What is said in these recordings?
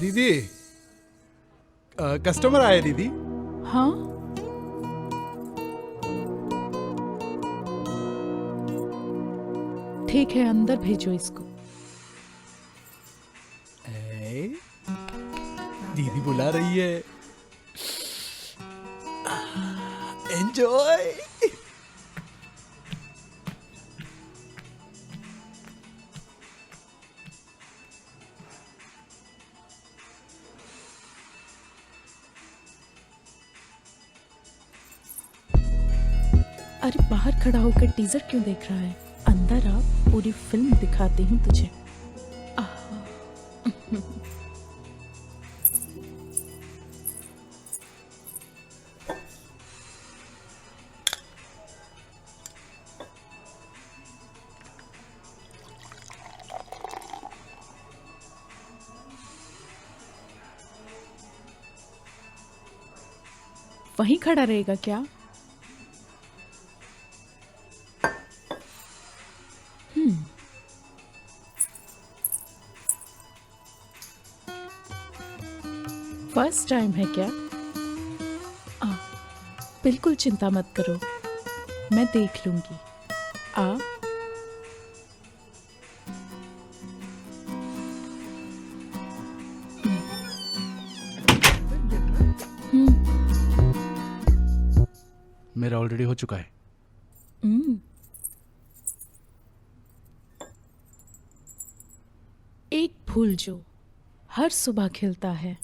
दीदी, कस्टमर आया दीदी। हाँ, ठीक है, अंदर भेजो इसको। दीदी बुला रही है, एंजॉय। अरे बाहर खड़ा होकर टीजर क्यों देख रहा है? अंदर आ, पूरी फिल्म दिखाती हूँ तुझे। वहीं खड़ा रहेगा क्या? फर्स्ट टाइम है क्या? बिल्कुल चिंता मत करो, मैं देख लूंगी। आ मेरा ऑलरेडी हो चुका है। एक फूल जो हर सुबह खिलता है,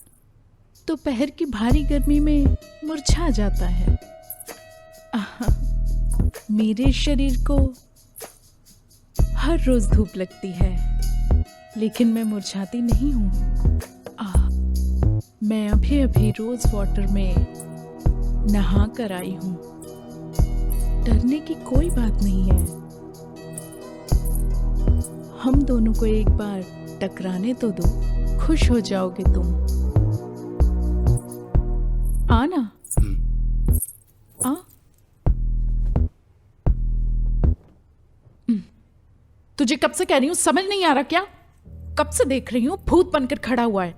दोपहर की भारी गर्मी में मुरझा जाता है। मेरे शरीर को हर रोज धूप लगती है, लेकिन मैं मुरझाती नहीं हूँ। मैं अभी अभी रोज वाटर में नहा कर आई हूँ। डरने की कोई बात नहीं है। हम दोनों को एक बार टकराने तो दो, खुश हो जाओगे तुम। आना। आ तुझे कब से कह रही हूं, समझ नहीं आ रहा क्या? कब से देख रही हूं, भूत बनकर खड़ा हुआ है।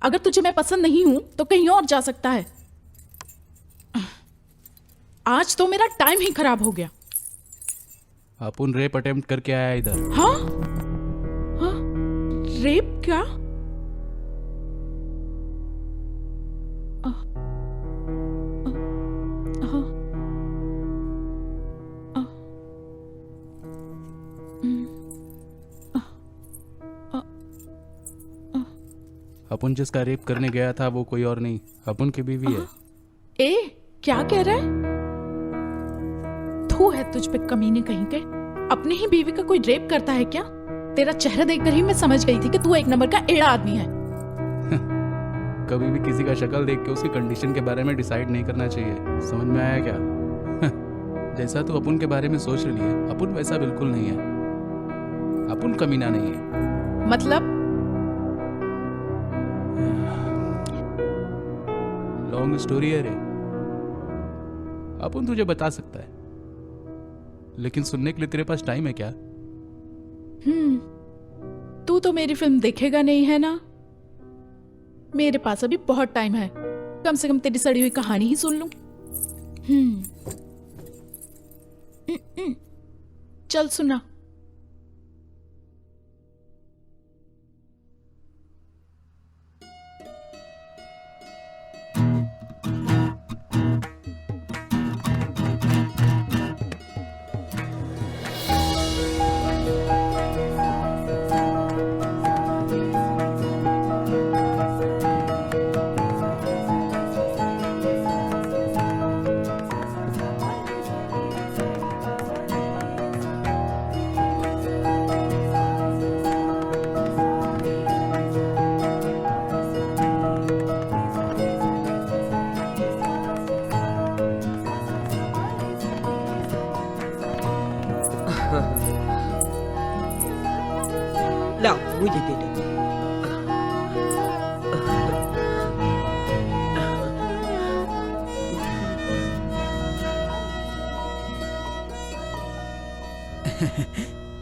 अगर तुझे मैं पसंद नहीं हूं तो कहीं और जा सकता है। आज तो मेरा टाइम ही खराब हो गया। अपन रेप अटेम्प्ट करके आया इधर। हाँ? हाँ? रेप क्या? अपन जिसका रेप करने गया था वो कोई और नहीं, अपन की बीवी है। ए, क्या कह रहा है? थू है तुझ पे कमीने कहीं के। अपनी ही बीवी का कोई रेप करता है क्या? तेरा चेहरा देखकर ही मैं समझ गई थी कि तू एक नंबर का एड़ा आदमी है। कभी भी किसी का शक्ल देख के उसकी कंडीशन के बारे में डिसाइड नहीं करना चाहिए, समझ में आया क्या? जैसा तू अपुन के बारे में सोच रही है, अपुन वैसा बिल्कुल नहीं है। अपुन कमीना नहीं है। मतलब लॉन्ग स्टोरी है रे। अपुन तुझे बता सकता है, लेकिन सुनने के लिए तेरे पास टाइम है क्या? तू तो मेरी फिल्म देखेगा नहीं है ना? मेरे पास अभी बहुत टाइम है, कम से कम तेरी सड़ी हुई कहानी ही सुन लूं। चल सुना। लाओ मुझे दे दो।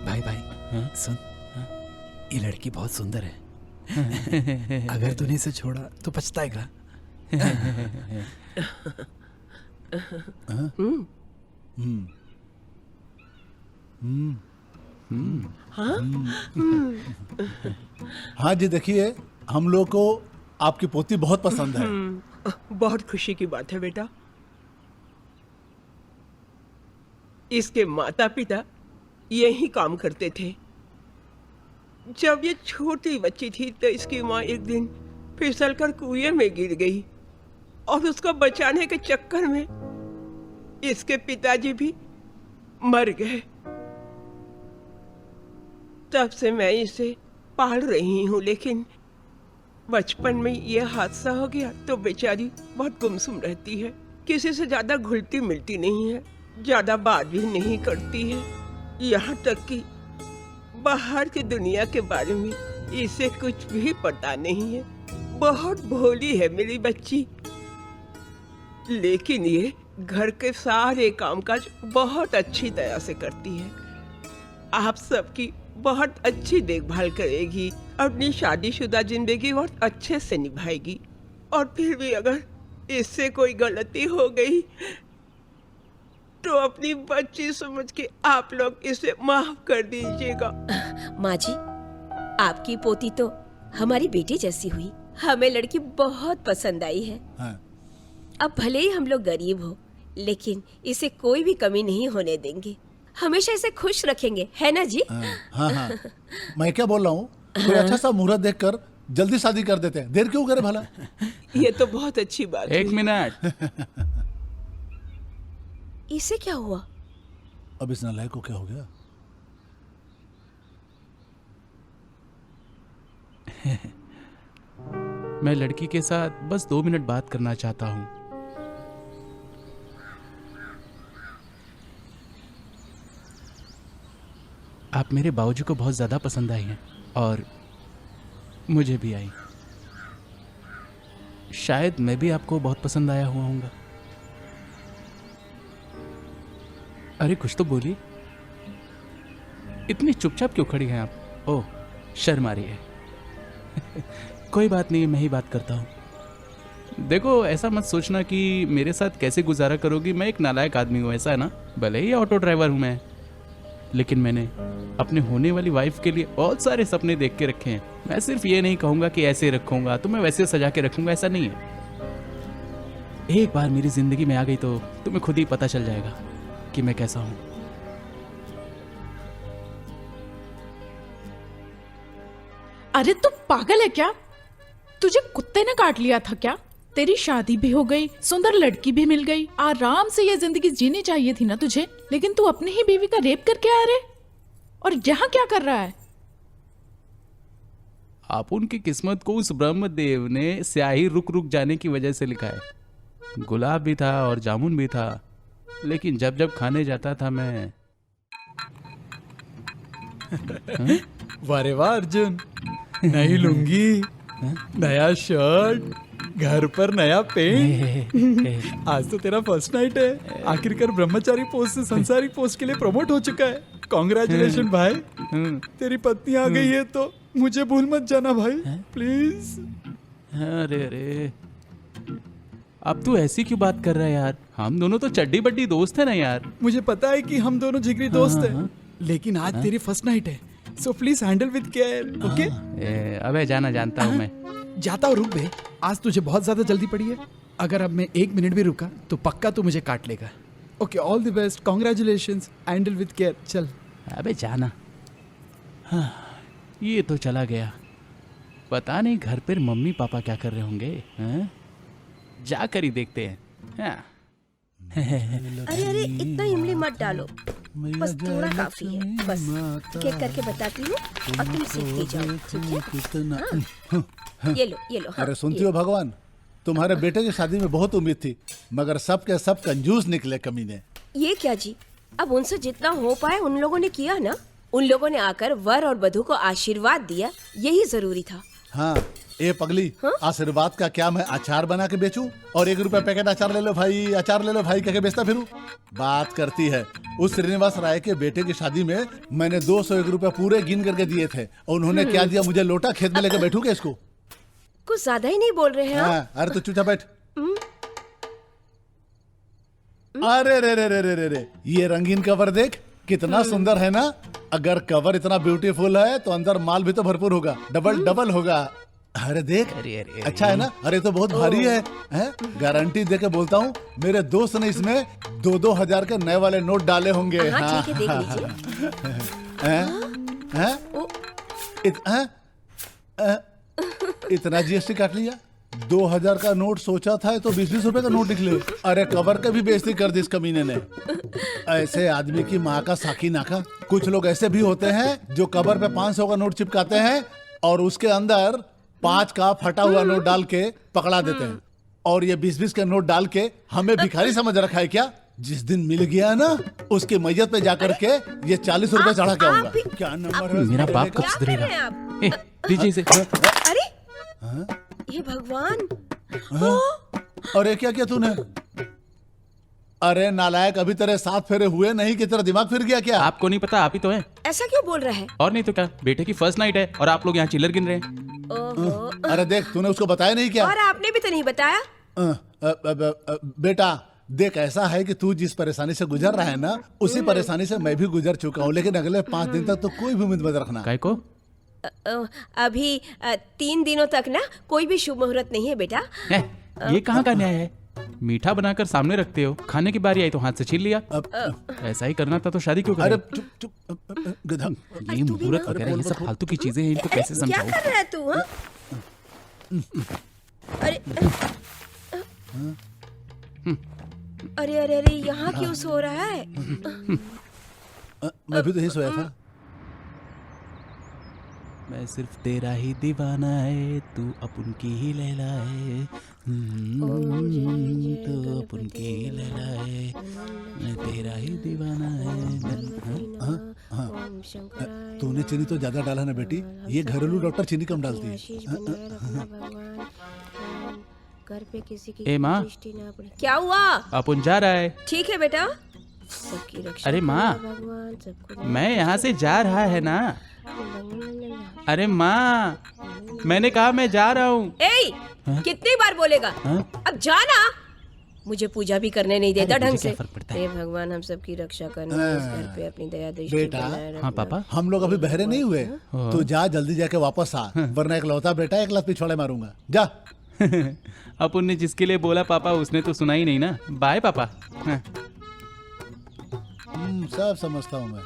भाई सुन, ये लड़की बहुत सुंदर है। अगर तूने इसे छोड़ा तो पछताएगा। हाँ जी, देखिए हम लोग को आपकी पोती बहुत पसंद है। बहुत खुशी की बात है बेटा। इसके माता पिता यही काम करते थे। जब ये छोटी बच्ची थी तो इसकी माँ एक दिन फिसलकर कुएं में गिर गई और उसको बचाने के चक्कर में इसके पिताजी भी मर गए। तब से मैं इसे पाल रही हूँ, लेकिन बचपन में ये हादसा हो गया तो बेचारी बहुत गुमसुम रहती है। किसी से ज्यादा घुलती मिलती नहीं है, ज्यादा बात भी नहीं करती है। यहाँ तक कि बाहर की दुनिया के बारे में इसे कुछ भी पता नहीं है। बहुत भोली है मेरी बच्ची, लेकिन ये घर के सारे कामकाज बहुत अच्छी तरह से करती है। आप सबकी बहुत अच्छी देखभाल करेगी, अपनी शादीशुदा जिंदगी बहुत अच्छे से निभाएगी। और फिर भी अगर इससे कोई गलती हो गई तो अपनी बच्ची समझ के आप लोग इसे माफ कर दीजिएगा। माँ जी, आपकी पोती तो हमारी बेटी जैसी हुई। हमें लड़की बहुत पसंद आई है। हाँ। अब भले ही हम लोग गरीब हो, लेकिन इसे कोई भी कमी नहीं होने देंगे। हमेशा इसे खुश रखेंगे, है ना जी? हाँ। मैं क्या बोल रहा हूँ, कोई अच्छा सा मुहूर्त देखकर जल्दी शादी कर देते हैं। देर क्यों करे भला? ये तो बहुत अच्छी बात है। एक मिनट। इसे क्या हुआ? अब इस नालायक को क्या हो गया? मैं लड़की के साथ बस 2 मिनट बात करना चाहता हूँ। आप मेरे बाबूजी को बहुत ज़्यादा पसंद आई हैं और मुझे भी आई। शायद मैं भी आपको बहुत पसंद आया हुआ हूँगा। अरे कुछ तो बोलिए, इतनी चुपचाप क्यों खड़ी हैं आप? ओह, शर्म आ रही है। कोई बात नहीं, मैं ही बात करता हूँ। देखो, ऐसा मत सोचना कि मेरे साथ कैसे गुजारा करोगी। मैं एक नालायक आदमी हूँ, ऐसा है ना? भले ही ऑटो ड्राइवर हूँ मैं, लेकिन मैंने अपने होने वाली वाइफ के लिए बहुत सारे सपने देख के रखे हैं। मैं सिर्फ ये नहीं कहूँगा कि ऐसे रखूँगा तो मैं वैसे सजा के रखूँगा, ऐसा नहीं है। एक बार मेरी जिंदगी में आ गई तो तुम्हें खुद ही पता चल जाएगा कि मैं कैसा हूँ। अरे तू पागल है क्या? तुझे कुत्ते ने काट लिया था क्या? तेरी शादी भी हो गई, सुंदर लड़की भी मिल गई, आराम से ये जिंदगी जीनी चाहिए थी ना तुझे। लेकिन तू अपनी ही बीवी का रेप करके आ रहे, और यहाँ क्या कर रहा है? आप उनकी किस्मत को उस ब्रह्मदेव ने स्याही रुक रुक जाने की वजह से लिखा है। गुलाब भी था और जामुन भी था, लेकिन जब जब खाने जाता था मैं वारे वाह अर्जुन, नई लुंगी, नया शर्ट, घर पर नया पेंट। आज तो तेरा फर्स्ट नाइट है। आखिरकार ब्रह्मचारी पोस्ट से संसारी पोस्ट के लिए प्रमोट हो चुका है। कॉन्ग्रेचुलेशन भाई। तेरी पत्नी आ गई है तो मुझे भूल मत जाना भाई, प्लीज। अरे अरे, अब तू ऐसी क्यों बात कर रहा है यार? हम दोनों तो चड्डी बड्डी दोस्त है ना यार। मुझे पता है कि हम दोनों जिगरी दोस्त हैं, लेकिन आज तेरी फर्स्ट नाइट है, so please handle with care, okay? अबे जाना जानता हूँ मैं। जाता हूँ, रुक बे। आज तुझे बहुत ज्यादा जल्दी पड़ी है। अगर अब मैं 1 मिनट भी रुका तो पक्का तू मुझे काट लेगा। Okay, all the best, congratulations, handle with care. चल। अबे जाना। हाँ, ये तो चला गया। पता नहीं घर पर मम्मी पापा क्या कर रहे होंगे। हाँ? जाकर ही देखते हैं। हाँ। अरे अरे, इतना इमली मत डालो, बस थोड़ा काफी है। बस केक करके बताती हूँ और तुम सीखते जाओ, ठीक है? हाँ। ये लो। हाँ, अरे सुनती हो भगवान, तुम्हारे बेटे की शादी में बहुत उम्मीद थी, मगर सब के सब कंजूस निकले कमीने। ये क्या जी, अब उनसे जितना हो पाए उन लोगों ने किया ना। उन लोगों ने आकर वर और वधू को आशीर्वाद दिया, यही जरूरी था। हाँ, ए पगली, आशीर्वाद का क्या मैं अचार बना के बेचूं और 1 रुपया पैकेट अचार ले लो भाई, अचार ले लो भाई कह के बेचता फिरूं? बात करती है। उस श्रीनिवास राय के बेटे की शादी में मैंने 201 रुपया पूरे गिन करके दिए थे और उन्होंने क्या दिया मुझे? लोटा। खेत में लेकर बैठूंगा इसको? कुछ ज्यादा ही नहीं बोल रहे हैं आप? हाँ, अरे तू चुपचाप बैठ। अरे रे रे रे रे रे रे, ये रंगीन कवर देख, कितना सुंदर है ना? अगर कवर इतना ब्यूटीफुल है तो अंदर माल भी तो भरपूर होगा, डबल डबल होगा। अरे देख, अरे अच्छा है ना? अरे तो बहुत भारी है, गारंटी दे के बोलता हूँ, मेरे दोस्त ने इसमें 2-2 हजार के नए वाले नोट डाले होंगे। हाँ, ठीक है, देख लीजिए। इतना जीएसटी काट लिया? 2000 का नोट सोचा था तो 20-20 रुपए का नोट निकले। अरे कवर का भी बेइज्जती कर दी इस कमीने ने। ऐसे आदमी की माँ का साकी नाका। कुछ लोग ऐसे भी होते हैं जो कवर पे 500 का नोट चिपकाते हैं और उसके अंदर 5 का फटा हुआ नोट डाल के पकड़ा देते हैं, और ये 20-20 के नोट डाल के हमें भिखारी समझ रखा है क्या? जिस दिन मिल गया ना, उसके मैयत पे जाकर के ये 40 रुपए चढ़ा के आऊंगा। क्या नंबर है? मेरा बाप कब क्या कर रहे हैं सुधरेगा? आप? दीजिए इसे। अरे ये भगवान, अरे क्या किया तूने? अरे नालायक, अभी तेरे 7 फेरे हुए नहीं कि तेरा दिमाग फिर गया क्या? आपको नहीं पता, आप ही तो हैं। ऐसा क्यों बोल रहा है? और नहीं तो क्या, बेटे की फर्स्ट नाइट है और आप लोग यहाँ चिल्लर गिन रहे हैं। ओहो, अरे देख, तूने उसको बताया नहीं क्या? और आपने भी तो नहीं बताया। बेटा देख, ऐसा है कि तू जिस परेशानी से गुजर रहा है ना, उसी परेशानी से मैं भी गुजर चुका हूँ, लेकिन अगले 5 दिन तक तो कोई भी उम्मीद मत रखना। काय को? अभी 3 दिनों तक ना कोई भी शुभ मुहूर्त नहीं है बेटा। ये कहाँ का न्याय है? मीठा बनाकर सामने रखते हो, खाने की बारी आई तो हाथ से छीन लिया। ऐसा ही करना था तो शादी क्यों अरे करे? चुप चुप, गधा। ये मुहूर्त वगैरह ये सब फालतू की चीजें हैं, इनको कैसे क्या समझाऊं? कर रहा है तू? हाँ? अरे अरे अरे, यहाँ क्यों सो रहा है? मैं भी तो यही सोया था। मैं सिर्फ तेरा ही दीवाना है, तू अपन की ही लैला है। तू अपन की ही लैला है, मैं तेरा ही दीवाना है। तूने चीनी तो ज्यादा डाला ना बेटी, ये घरेलू डॉक्टर चीनी कम डालती है। घर पे किसी की ए माँ, दृष्टि ना पड़े। क्या हुआ? अपन जा रहा है। ठीक है बेटा, सबकी रक्षा अरे माँ, करो भगवान, सबको। मैं यहाँ से जा रहा है ना। अरे माँ, मैंने कहा मैं जा रहा हूँ। ए, कितनी बार बोलेगा? हाँ? अब जाना। मुझे पूजा भी करने नहीं देता अरे ढंग मुझे से। क्या फर्क पड़ता है? हे भगवान, हम सबकी रक्षा करना, इस घर पे अपनी दया दृष्टि बेटा। बनाए रखना। हाँ पापा। हम लोग अभी बहरे नहीं हुए, तू जा जल्दी जाके वापस आ, वरना एक लौता बेटा एक लात पिछवाड़े मारूंगा। जा। अपन ने जिसके लिए बोला पापा, उसने तो सुना ही नहीं ना। बाय पापा। हाँ। सब समझता हूँ मैं।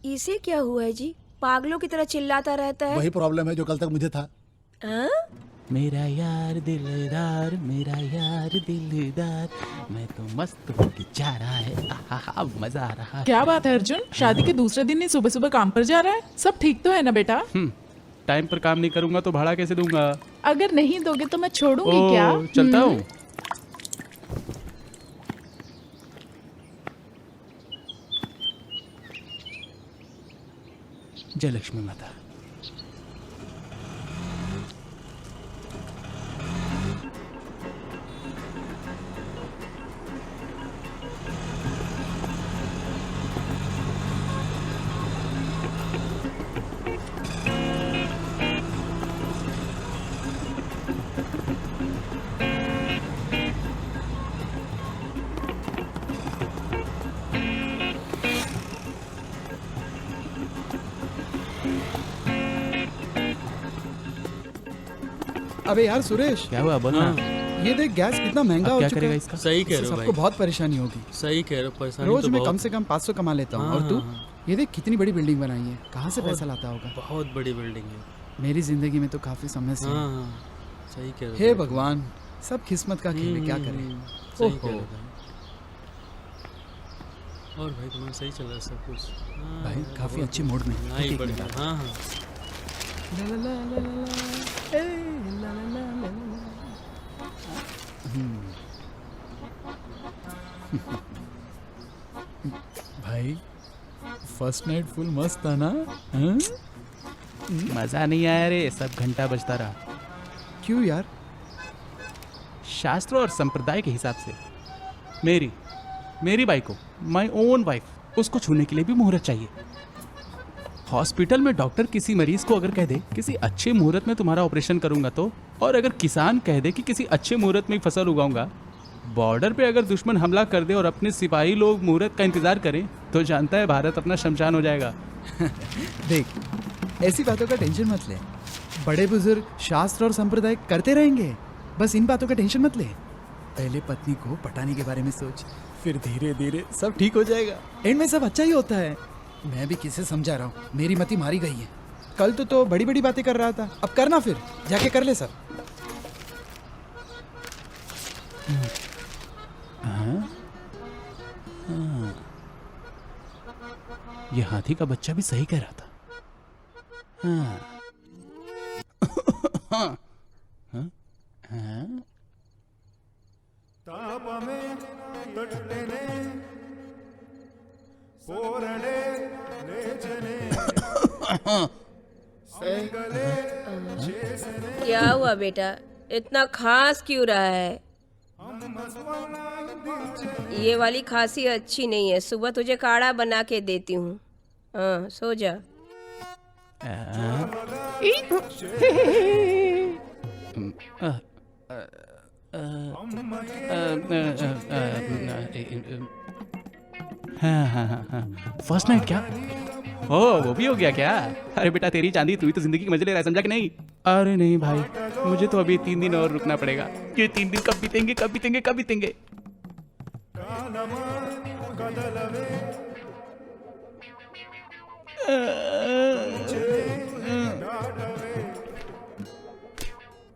इसे क्या हुआ है जी? पागलों की तरह चिल्लाता रहता है। वही प्रॉब्लम है जो कल तक मुझे था। हाँ? मेरा यार दिलदार, मेरा यार दिलदार, मैं तो मस्त होके जा रहा है। आहा, मजा आ रहा है। क्या बात है अर्जुन, शादी के दूसरे दिन ही सुबह सुबह काम पर जा रहा है? सब ठीक तो है ना बेटा? टाइम पर काम नहीं करूंगा तो भाड़ा कैसे दूंगा? अगर नहीं दोगे तो मैं छोड़ूंगी क्या? चलता हूँ। जय लक्ष्मी माता। अबे यार सुरेश, क्या हुआ बोलना? ये देख गैस कितना महंगा अब हो क्या चुका करेगा है। इसका? सही कह इससे रहे हो सबको भाई, बहुत परेशानी होगी। सही कह रहे हो, परेशानी रोज तो मैं बहुत, कम से कम 500 कमा लेता हूँ। हाँ, और तू? हाँ, ये देख कितनी बड़ी बिल्डिंग बनाई है, कहाँ से पैसा लाता होगा? बहुत बड़ी बिल्डिंग है। मेरी जिंदगी में तो काफी समस्या हाँ है। हाँ, सही कह रहे हो हे भाई। भगवान, सब किस्मत का खेल है, क्या करें। सही कह रहे ओहो। हो भाई। और भाई तुम्हारा सही चल रहा है सब कुछ? हाँ, भाई यार, काफी बहुत अच्छे मूड में है। नहीं एक बढ़िया। मिनट। हाँ हाँ, भाई फर्स्ट नाइट फुल मस्त था ना? हाँ? मजा नहीं आया रे, सब घंटा बजता रहा। क्यों यार? शास्त्र और संप्रदाय के हिसाब से मेरी बाई को, माई ओन वाइफ, उसको छूने के लिए भी मुहूर्त चाहिए। हॉस्पिटल में डॉक्टर किसी मरीज को अगर कह दे किसी अच्छे मुहूर्त में तुम्हारा ऑपरेशन करूंगा तो, और अगर किसान कह दे कि किसी अच्छे मुहूर्त में फसल उगाऊंगा, बॉर्डर पे अगर दुश्मन हमला कर दे और अपने सिपाही लोग मुहूर्त का इंतजार करें, तो जानता है भारत अपना शमशान हो जाएगा। देख, ऐसी बातों का टेंशन मत ले। बड़े बुजुर्ग शास्त्र और संप्रदाय करते रहेंगे, बस इन बातों का टेंशन मत ले। पहले पत्नी को पटाने के बारे में सोच, फिर धीरे धीरे सब ठीक हो जाएगा। एंड में सब अच्छा ही होता है। मैं भी किसे समझा रहा हूँ, मेरी मति मारी गई है। कल तो बड़ी बड़ी बातें कर रहा था, अब करना, फिर जाके कर ले सब। ये हाथी का बच्चा भी सही कह रहा था। हाँ। हाँ। हाँ? हाँ? क्या हुआ बेटा, इतना खास क्यों रहा है? ये वाली खांसी अच्छी नहीं है, सुबह तुझे काढ़ा बना के देती हूँ। हाँ, सो जा। फर्स्ट नाइट क्या? ओ, वो भी हो गया क्या? अरे बेटा तेरी चांदी, तू ही तो जिंदगी के मजे ले रहा है, समझा कि नहीं? अरे नहीं भाई, मुझे तो अभी 3 दिन और रुकना पड़ेगा। ये 3 दिन कब बीतेंगे, कब बीतेंगे, कब बीतेंगे?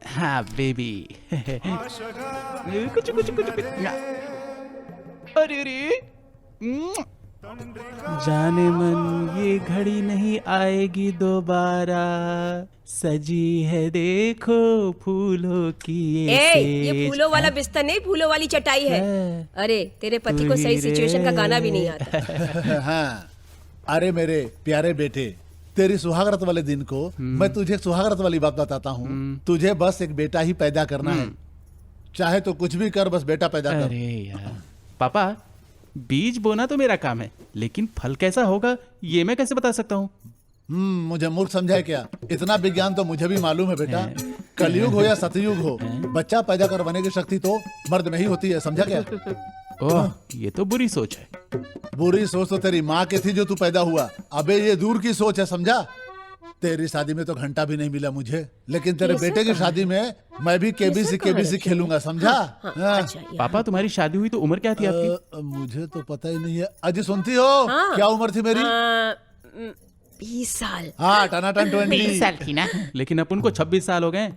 हाँ बेबी। कुछ कुछ कुछ अरे अरे, जाने मन ये घड़ी नहीं आएगी दोबारा, सजी है देखो फूलों की ये फूलों वाला बिस्तर नहीं, फूलों वाली चटाई है। अरे तेरे पति को सही सिचुएशन का गाना भी नहीं आता। हाँ, अरे मेरे प्यारे बेटे, तेरी सुहागरात वाले दिन को मैं तुझे सुहागरात वाली बात बताता हूँ। तुझे बस एक बेटा ही पैदा करना है, चाहे तो कुछ भी कर, बस बेटा पैदा कर। अरे यार पापा, बीज बोना तो मेरा काम है, लेकिन फल कैसा होगा ये मैं कैसे बता सकता हूँ? मुझे मूर्ख समझा है क्या? इतना विज्ञान तो मुझे भी मालूम है बेटा। कलयुग हो या सतयुग हो, बच्चा पैदा करवाने की शक्ति तो मर्द में ही होती है, समझा क्या? ओह, ये तो बुरी सोच है। बुरी सोच तो तेरी माँ की थी जो तू पैदा हुआ। अबे ये दूर की सोच है, समझा? तेरी शादी में तो घंटा भी नहीं मिला मुझे, लेकिन तेरे बेटे की शादी में मैं भी केबीसी खेलूंगा, समझा? हाँ। अच्छा, पापा तुम्हारी शादी हुई तो उम्र क्या थी आपकी? मुझे तो पता ही नहीं है। अजी सुनती हो? हाँ। क्या उम्र थी मेरी? 20 साल। हाँ, टनाटन 20 साल थी ना। लेकिन अपन को 26 साल हो गए,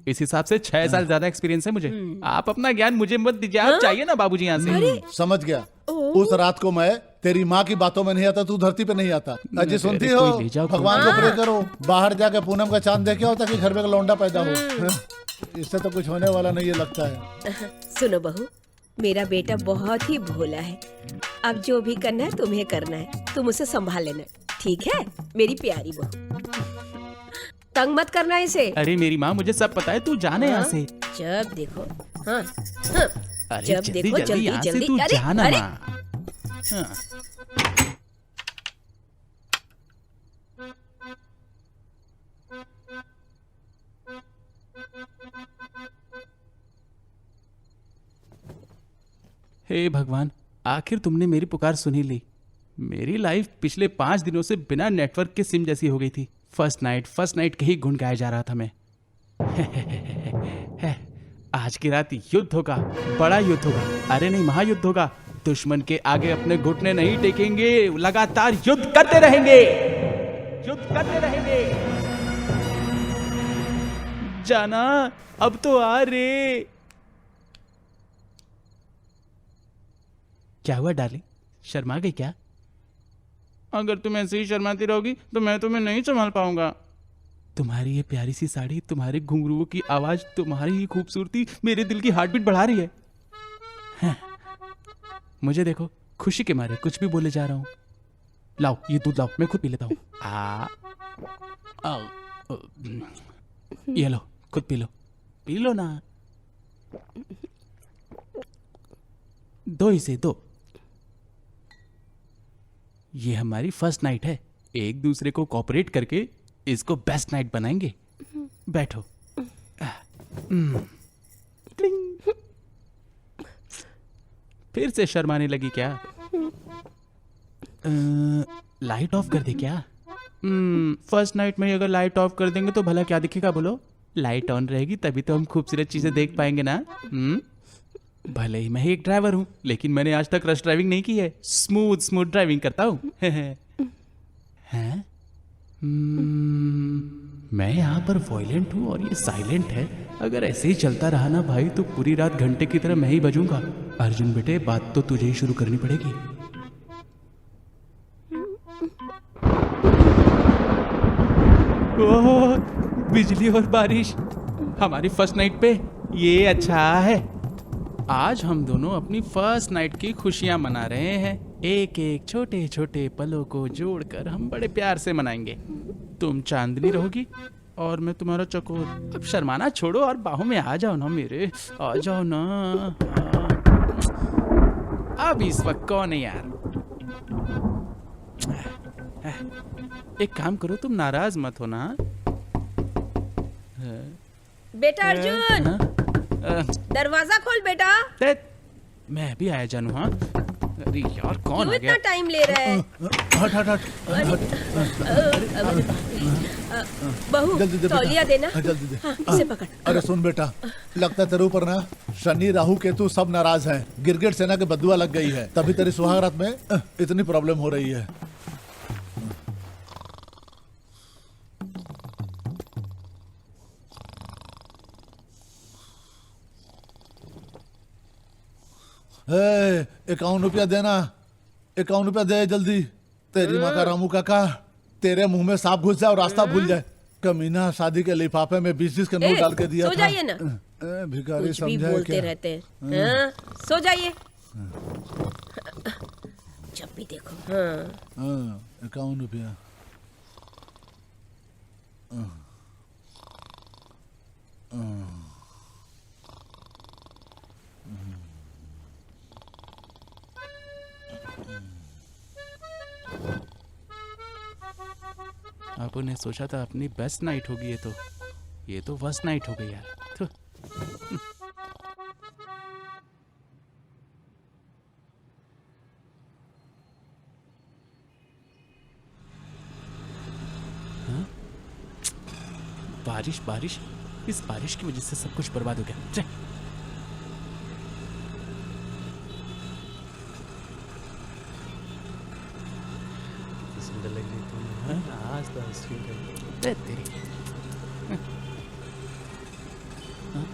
इस हिसाब से 6 साल ज्यादा एक्सपीरियंस है मुझे। आप अपना ज्ञान मुझे मत दीजिए, आप चाहिए ना बाबूजी यहाँ से। समझ गया। उस रात को मैं तेरी माँ की बातों में नहीं आता, तू धरती पे नहीं आता। अजी सुनती अरे हो, कोई ले जाओ, भगवान को प्रे करो, बाहर जाके पूनम का चांद देखे हो ताकि घर में लौंडा पैदा हो। हाँ? इससे तो कुछ होने वाला नहीं, ये लगता है। सुनो बहू, मेरा बेटा बहुत ही भोला है। अब जो भी करना है तुम्हें करना है, तुम उसे संभाल लेना, ठीक है मेरी प्यारी बहू। तंग मत करना इसे। अरे मेरी माँ, मुझे सब पता है, तू जाने यहाँ से। जब देखो हाँ हाँ अरे जब जल्दी देखो जल्दी यहाँ से जल्दी तू अरे जाना अरे माँ। हाँ। हे भगवान, आखिर तुमने मेरी पुकार सुनी ली। मेरी लाइफ पिछले 5 दिनों से बिना नेटवर्क के सिम जैसी हो गई थी। फर्स्ट नाइट के ही गुण गाया जा रहा था मैं। आज की रात युद्ध होगा, बड़ा युद्ध होगा। अरे नहीं, महायुद्ध होगा। दुश्मन के आगे अपने घुटने नहीं टेकेंगे, लगातार युद्ध करते रहेंगे, युद्ध करते रहेंगे। जाना, अब तो आ रे। क्या हुआ डार्लिंग, शर्मा गई क्या? अगर तुम ऐसे ही शर्माती रहोगी तो मैं तुम्हें नहीं संभाल पाऊंगा। तुम्हारी ये प्यारी सी साड़ी, तुम्हारे घुंघरुओं की आवाज, तुम्हारी ही खूबसूरती मेरे दिल की हार्टबीट बढ़ा रही है। हाँ। मुझे देखो, खुशी के मारे कुछ भी बोले जा रहा हूं। लाओ ये दूध लाओ, मैं खुद पी लेता हूं। ये लो, खुद पी लो, पी लो ना। दो इसे दो। ये हमारी फर्स्ट नाइट है, एक दूसरे को कोऑपरेट करके इसको बेस्ट नाइट बनाएंगे। बैठो। क्लिंग। फिर से शर्माने लगी क्या? लाइट ऑफ कर दे क्या? फर्स्ट नाइट में अगर लाइट ऑफ कर देंगे तो भला क्या दिखेगा बोलो? लाइट ऑन रहेगी तभी तो हम खूबसूरत चीजें देख पाएंगे ना। भले ही मैं एक ड्राइवर हूं, लेकिन मैंने आज तक रश ड्राइविंग नहीं की है। स्मूथ ड्राइविंग करता हूं। हैं? मैं यहाँ पर वॉयलेंट हूँ और ये साइलेंट है। अगर ऐसे ही चलता रहा ना भाई तो पूरी रात घंटे की तरह मैं ही बजूंगा। अर्जुन बेटे, बात तो तुझे ही शुरू करनी पड़ेगी। ओह, बिजली और बारिश हमारी फर्स्ट नाइट पे, ये अच्छा है। आज हम दोनों अपनी फर्स्ट नाइट की खुशियां मना रहे हैं। एक एक छोटे छोटे पलों को जोड़कर हम बड़े प्यार से मनाएंगे। तुम चांदनी रहोगी और मैं तुम्हारा चकोर। अब शर्माना छोड़ो और बाहों में आ जाओ ना मेरे, आ जाओ ना। अब इस वक्त कौन है यार? एक काम करो, तुम नाराज मत हो ना। बेटा अर्जुन, दरवाजा खोल बेटा। मैं भी आया जानू। हाँ, अरे यार कौन क्यों आ गया? इतना टाइम ले रहा है? हट हट हट। बहू, जल्दी दे बेटा। तौलिया देना। हाँ, जल्दी दे। हाँ, इसे पकड़। अरे सुन बेटा, लगता है तेरे ऊपर ना शनि राहु केतु सब नाराज हैं। गिरगिट सेना के बदुआ लग गई है, तभी तेरी सुहाग रात में इतनी प्रॉब्लम हो रही है। ए, 51 रुपया देना, 51 रुपया दे जल्दी। तेरी माँ का रामू काका तेरे मुंह में सांप घुस जाए और रास्ता भूल जाए। कमीना शादी के लिफाफे में 20 के नोट डाल के दिया सो था। जाइए ना। भिखारी कुछ भी समझा बोलते क्या? रहते हैं। हाँ, सो जाइए। जब भी देखो। हाँ। 51 रुपया। आपने ने सोचा था अपनी बेस्ट नाइट होगी, ये तो वर्स्ट नाइट हो गई यार। थु। हाँ? बारिश, इस बारिश की वजह से सब कुछ बर्बाद हो गया। चे। सुंदर लग रही तुम। आज तो आइसक्रीम का तेरी। हाँ?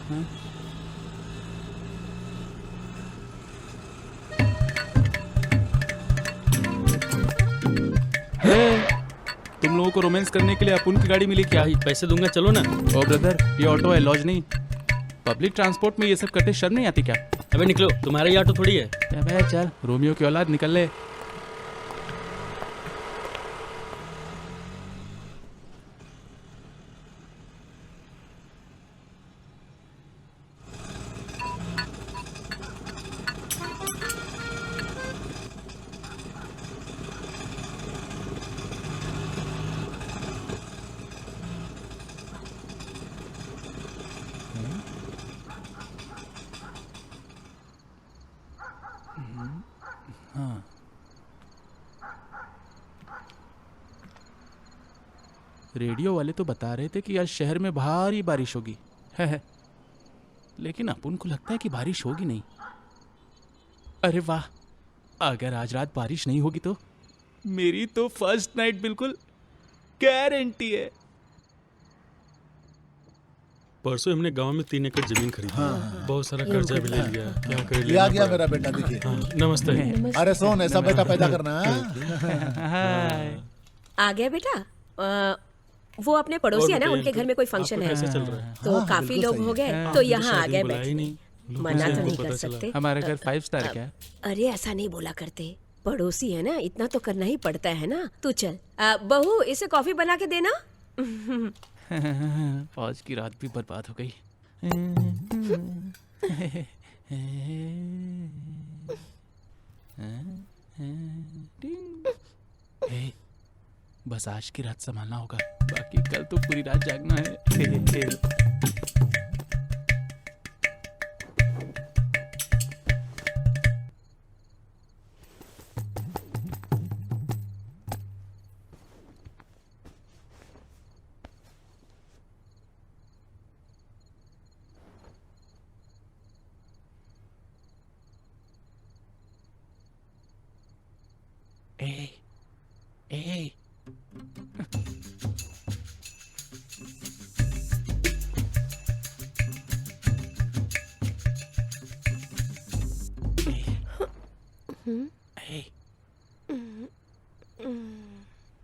हाँ? तुम लोगों को रोमांस करने के लिए अपुन की गाड़ी मिली क्या? भाई पैसे दूंगा, चलो ना। ओ ब्रदर, ये ऑटो है, लॉज नहीं। पब्लिक ट्रांसपोर्ट में ये सब करते शर्म नहीं आती क्या? अबे निकलो, तुम्हारा ये ऑटो थोड़ी है। अबे चल, रोमियो की औलाद, निकल ले। रेडियो वाले तो बता रहे थे कि आज शहर में भारी बारिश होगी है। लेकिन अपन को लगता है कि बारिश होगी नहीं। अरे वाह, अगर आज रात बारिश नहीं होगी तो मेरी तो फर्स्ट नाइट बिल्कुल गारंटी है। परसों हमने गांव में 3 एकड़ जमीन खरीदी। बहुत सारा कर्जा भी ले लिया, क्या कर ये आ गया मेरा बेटा, देखिए। नमस्ते। अरे सोन, ऐसा बेटा पैदा करना है। हाय। आ गया बेटा। वो अपने पड़ोसी है ना, उनके घर में कोई फंक्शन है, कैसे चल रहा है? तो काफी लोग हो गए, तो यहाँ आ गए बुलाया ही बैठने। नहीं। मना तो नहीं पता कर चला। सकते। हमारा घर 5 स्टार क्या है? अरे ऐसा नहीं बोला करते, पड़ोसी है ना, इतना तो करना ही पड़ता है ना। तू चल, बहू इसे कॉफी बना के देना। आज की रात भी बर्बाद हो गई। हे, बस आज की रात संभालना होगा, बाकी कल तो पूरी रात जागना है। ए, ए, ए,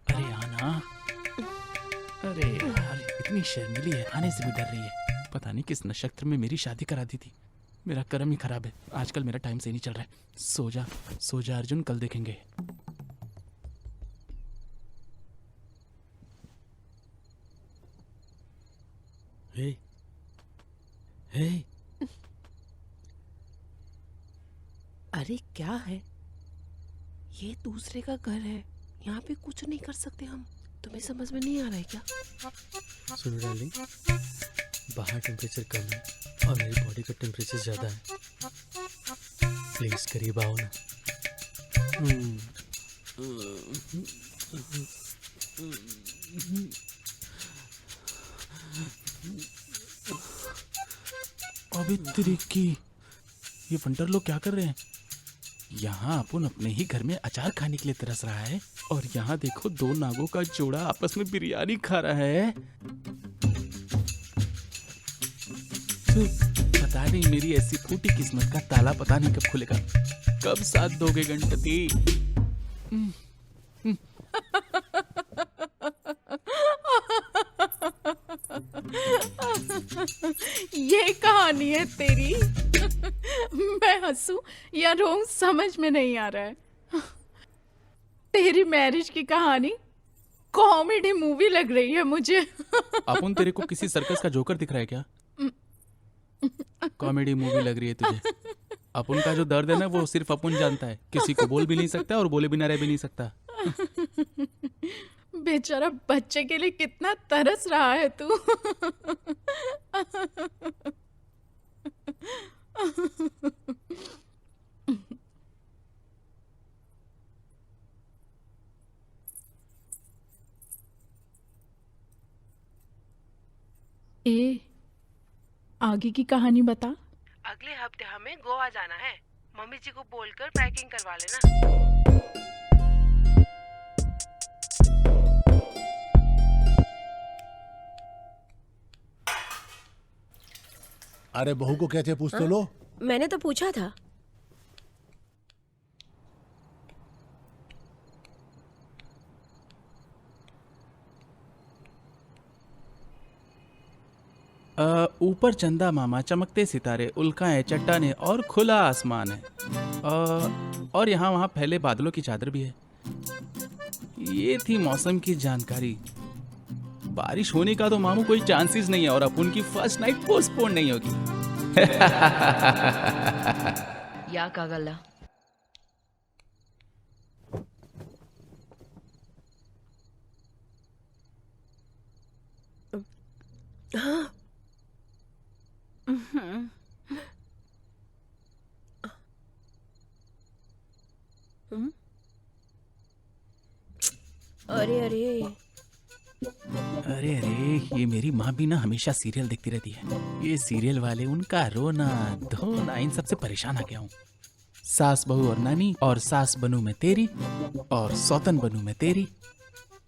अरे आना। अरे यार, इतनी शर्मिली है, आने से भी डर रही है। पता नहीं किस नक्षत्र में मेरी शादी करा दी थी। मेरा कर्म ही खराब है, आजकल मेरा टाइम सही नहीं चल रहा है। सो जा अर्जुन, कल देखेंगे। हे, हे, अरे क्या है ये? दूसरे का घर है, यहाँ पे कुछ नहीं कर सकते हम। तुम्हें समझ में नहीं आ रहा है क्या? सुनो डार्लिंग, बाहर टेम्परेचर कम है और मेरी बॉडी का टेम्परेचर ज़्यादा है। प्लीज करीब आओ ना। अबे तेरी की, ये फंटर लोग क्या कर रहे हैं? यहाँ अपन अपने ही घर में अचार खाने के लिए तरस रहा है, और यहाँ देखो 2 नागों का जोड़ा आपस में बिरयानी खा रहा है। पता नहीं मेरी ऐसी फूटी किस्मत का ताला पता नहीं कब खुलेगा। कब साथ दोगे गणपति? ये कहानी है तेरी। मैं हंसूं या रोऊं समझ में नहीं आ रहा है। तेरी मैरिज की कहानी कॉमेडी मूवी लग रही है मुझे। अपन तेरे को किसी सर्कस का जोकर दिख रहा है क्या? कॉमेडी मूवी लग रही है तुझे? अपन का जो दर्द है ना, वो सिर्फ अपन जानता है, किसी को बोल भी नहीं सकता और बोले बिना रह भी नहीं सकता। बेचारा बच्चे के लिए कितना तरस रहा है तू। ए, आगे की कहानी बता। अगले हफ्ते हमें गोवा जाना है। मम्मी जी को बोलकर पैकिंग करवा लेना। अरे बहू को क्या चाहिए पूछ तो लो। मैंने तो पूछा था। ऊपर चंदा मामा, चमकते सितारे, उल्काएं, चट्टानें और खुला आसमान है। और यहाँ वहाँ फैले बादलों की चादर भी है। ये थी मौसम की जानकारी। बारिश होने का तो मामू कोई चांसेस नहीं है और अपन की फर्स्ट नाइट पोस्टपोन नहीं होगी। ಯಾಕಾಗಲ್ಲ अरे अरे अरे अरे, ये मेरी माँ भी ना हमेशा सीरियल देखती रहती है। ये सीरियल वाले, उनका रोना धोना, इन सबसे परेशान आ गया हूँ। सास बहू और नानी, और सास बनू मैं तेरी, और सौतन बनू मैं तेरी।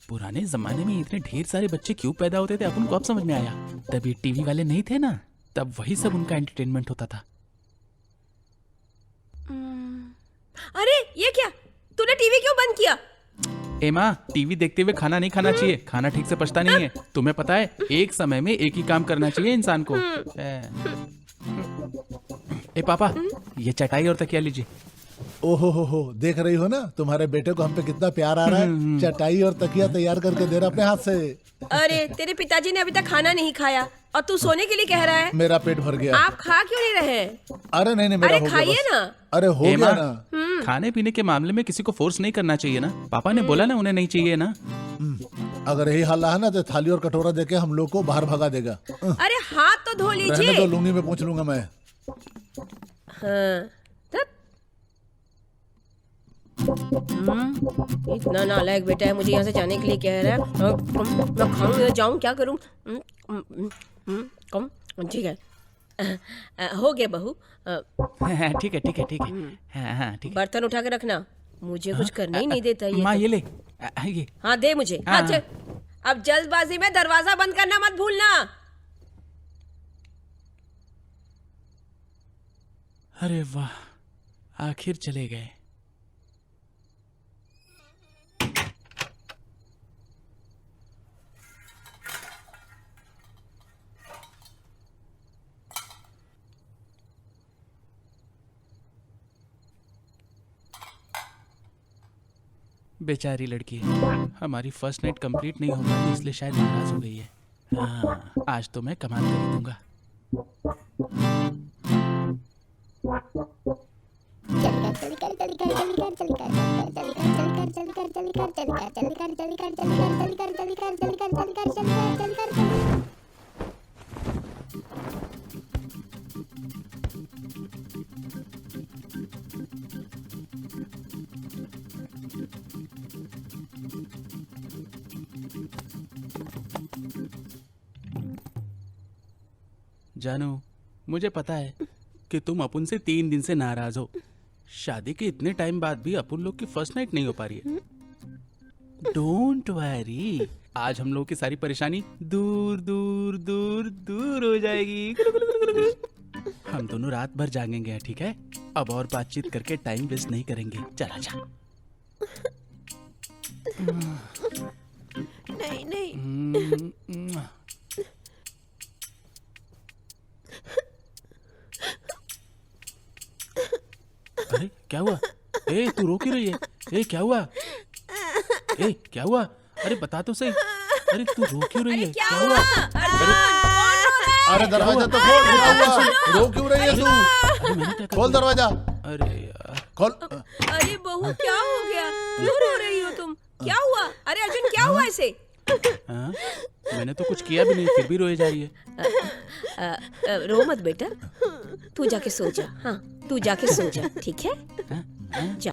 पुराने जमाने में इतने ढेर सारे बच्चे क्यों पैदा होते थे अपन को अब समझ में आया। तब ये टीवी वाले नहीं थे ना, तब वही सब उनका एंटरटेनमेंट होता था। अरे ये क्या, तूने टीवी क्यों बंद किया? ए माँ, टीवी देखते हुए खाना नहीं खाना चाहिए। खाना ठीक से पचता नहीं है। तुम्हें पता है, एक समय में एक ही काम करना चाहिए इंसान को। ए पापा, ये चटाई और तकिया लीजिए। ओहो हो, देख रही हो ना तुम्हारे बेटे को हम पे कितना प्यार आ रहा है। चटाई और तकिया तैयार करके दे रहा अपने हाथ से। अरे तेरे पिताजी ने अभी तक खाना नहीं खाया और तू सोने के लिए कह रहा है। मेरा पेट भर गया। आप खा क्यों नहीं रहे? अरे नहीं मेरा अरे हो गया खाइए बस। ना। अरे हो ए गया माँ, ना। खाने पीने के मामले में किसी को फोर्स नहीं करना चाहिए ना। पापा ने बोला ना उन्हें नहीं चाहिए ना। अगर यही हाल है ना तो थाली और कटोरा देके हम लोग को बाहर भगा देगा। अरे हाथ तो धो रहने लीजिए। दो, लुंगी में पूछ लूंगा मैं। हाँ, तब। इतना नालायक बेटा है, मुझे यहाँ से जाने के लिए कह रहा है। मैं खाऊं या जाऊं, क्या करूं? कम ठीक है। हो गया बहू। ठीक है ठीक है ठीक है। हाँ हाँ ठीक है। बर्तन उठा के रखना, मुझे कुछ करने ही नहीं देता ये माँ तो। ये ले। ये हाँ दे मुझे। हाँ, हाँ चल। अब जल्दबाजी में दरवाजा बंद करना मत भूलना। अरे वाह, आखिर चले गए। बेचारी लड़की, हमारी फर्स्ट नाइट कंप्लीट नहीं हो पाई, इसलिए शायद नाराज हो गई है। हाँ, आज तो मैं कमाल कर ही दूंगा। जानू, मुझे पता है कि तुम अपुन से 3 दिन से नाराज हो। शादी के इतने टाइम बाद भी अपन लोग की फर्स्ट नाइट नहीं हो पा रही है। डोंट वरी, आज हम लोग की सारी परेशानी दूर दूर दूर दूर हो जाएगी। हम दोनों रात भर जागेंगे, ठीक है? अब और बातचीत करके टाइम वेस्ट नहीं करेंगे। चला जा। नहीं नहीं। अरे क्या हुआ? ए तू रो क्यों रही है? ए क्या हुआ? ए क्या हुआ? अरे बता तो सही। अरे तू रो क्यों रही है? क्या हुआ? अरे दरवाजा तो खोल। क्या हुआ? रो क्यों रही है तू? अरे मैंने क्या खोल दरवाजा। अरे यार, खोल। अरे बहू क्या हो गया? क्यों रो रही हो तुम? क्या हुआ? अरे अर्जुन क्या हुआ इसे? हाँ? मैंने तो कुछ किया भी नहीं, फिर भी रोए जा रही है। रो मत बेटा, तू जाके सो जा। हाँ तू जाके सो जा, ठीक है? जा।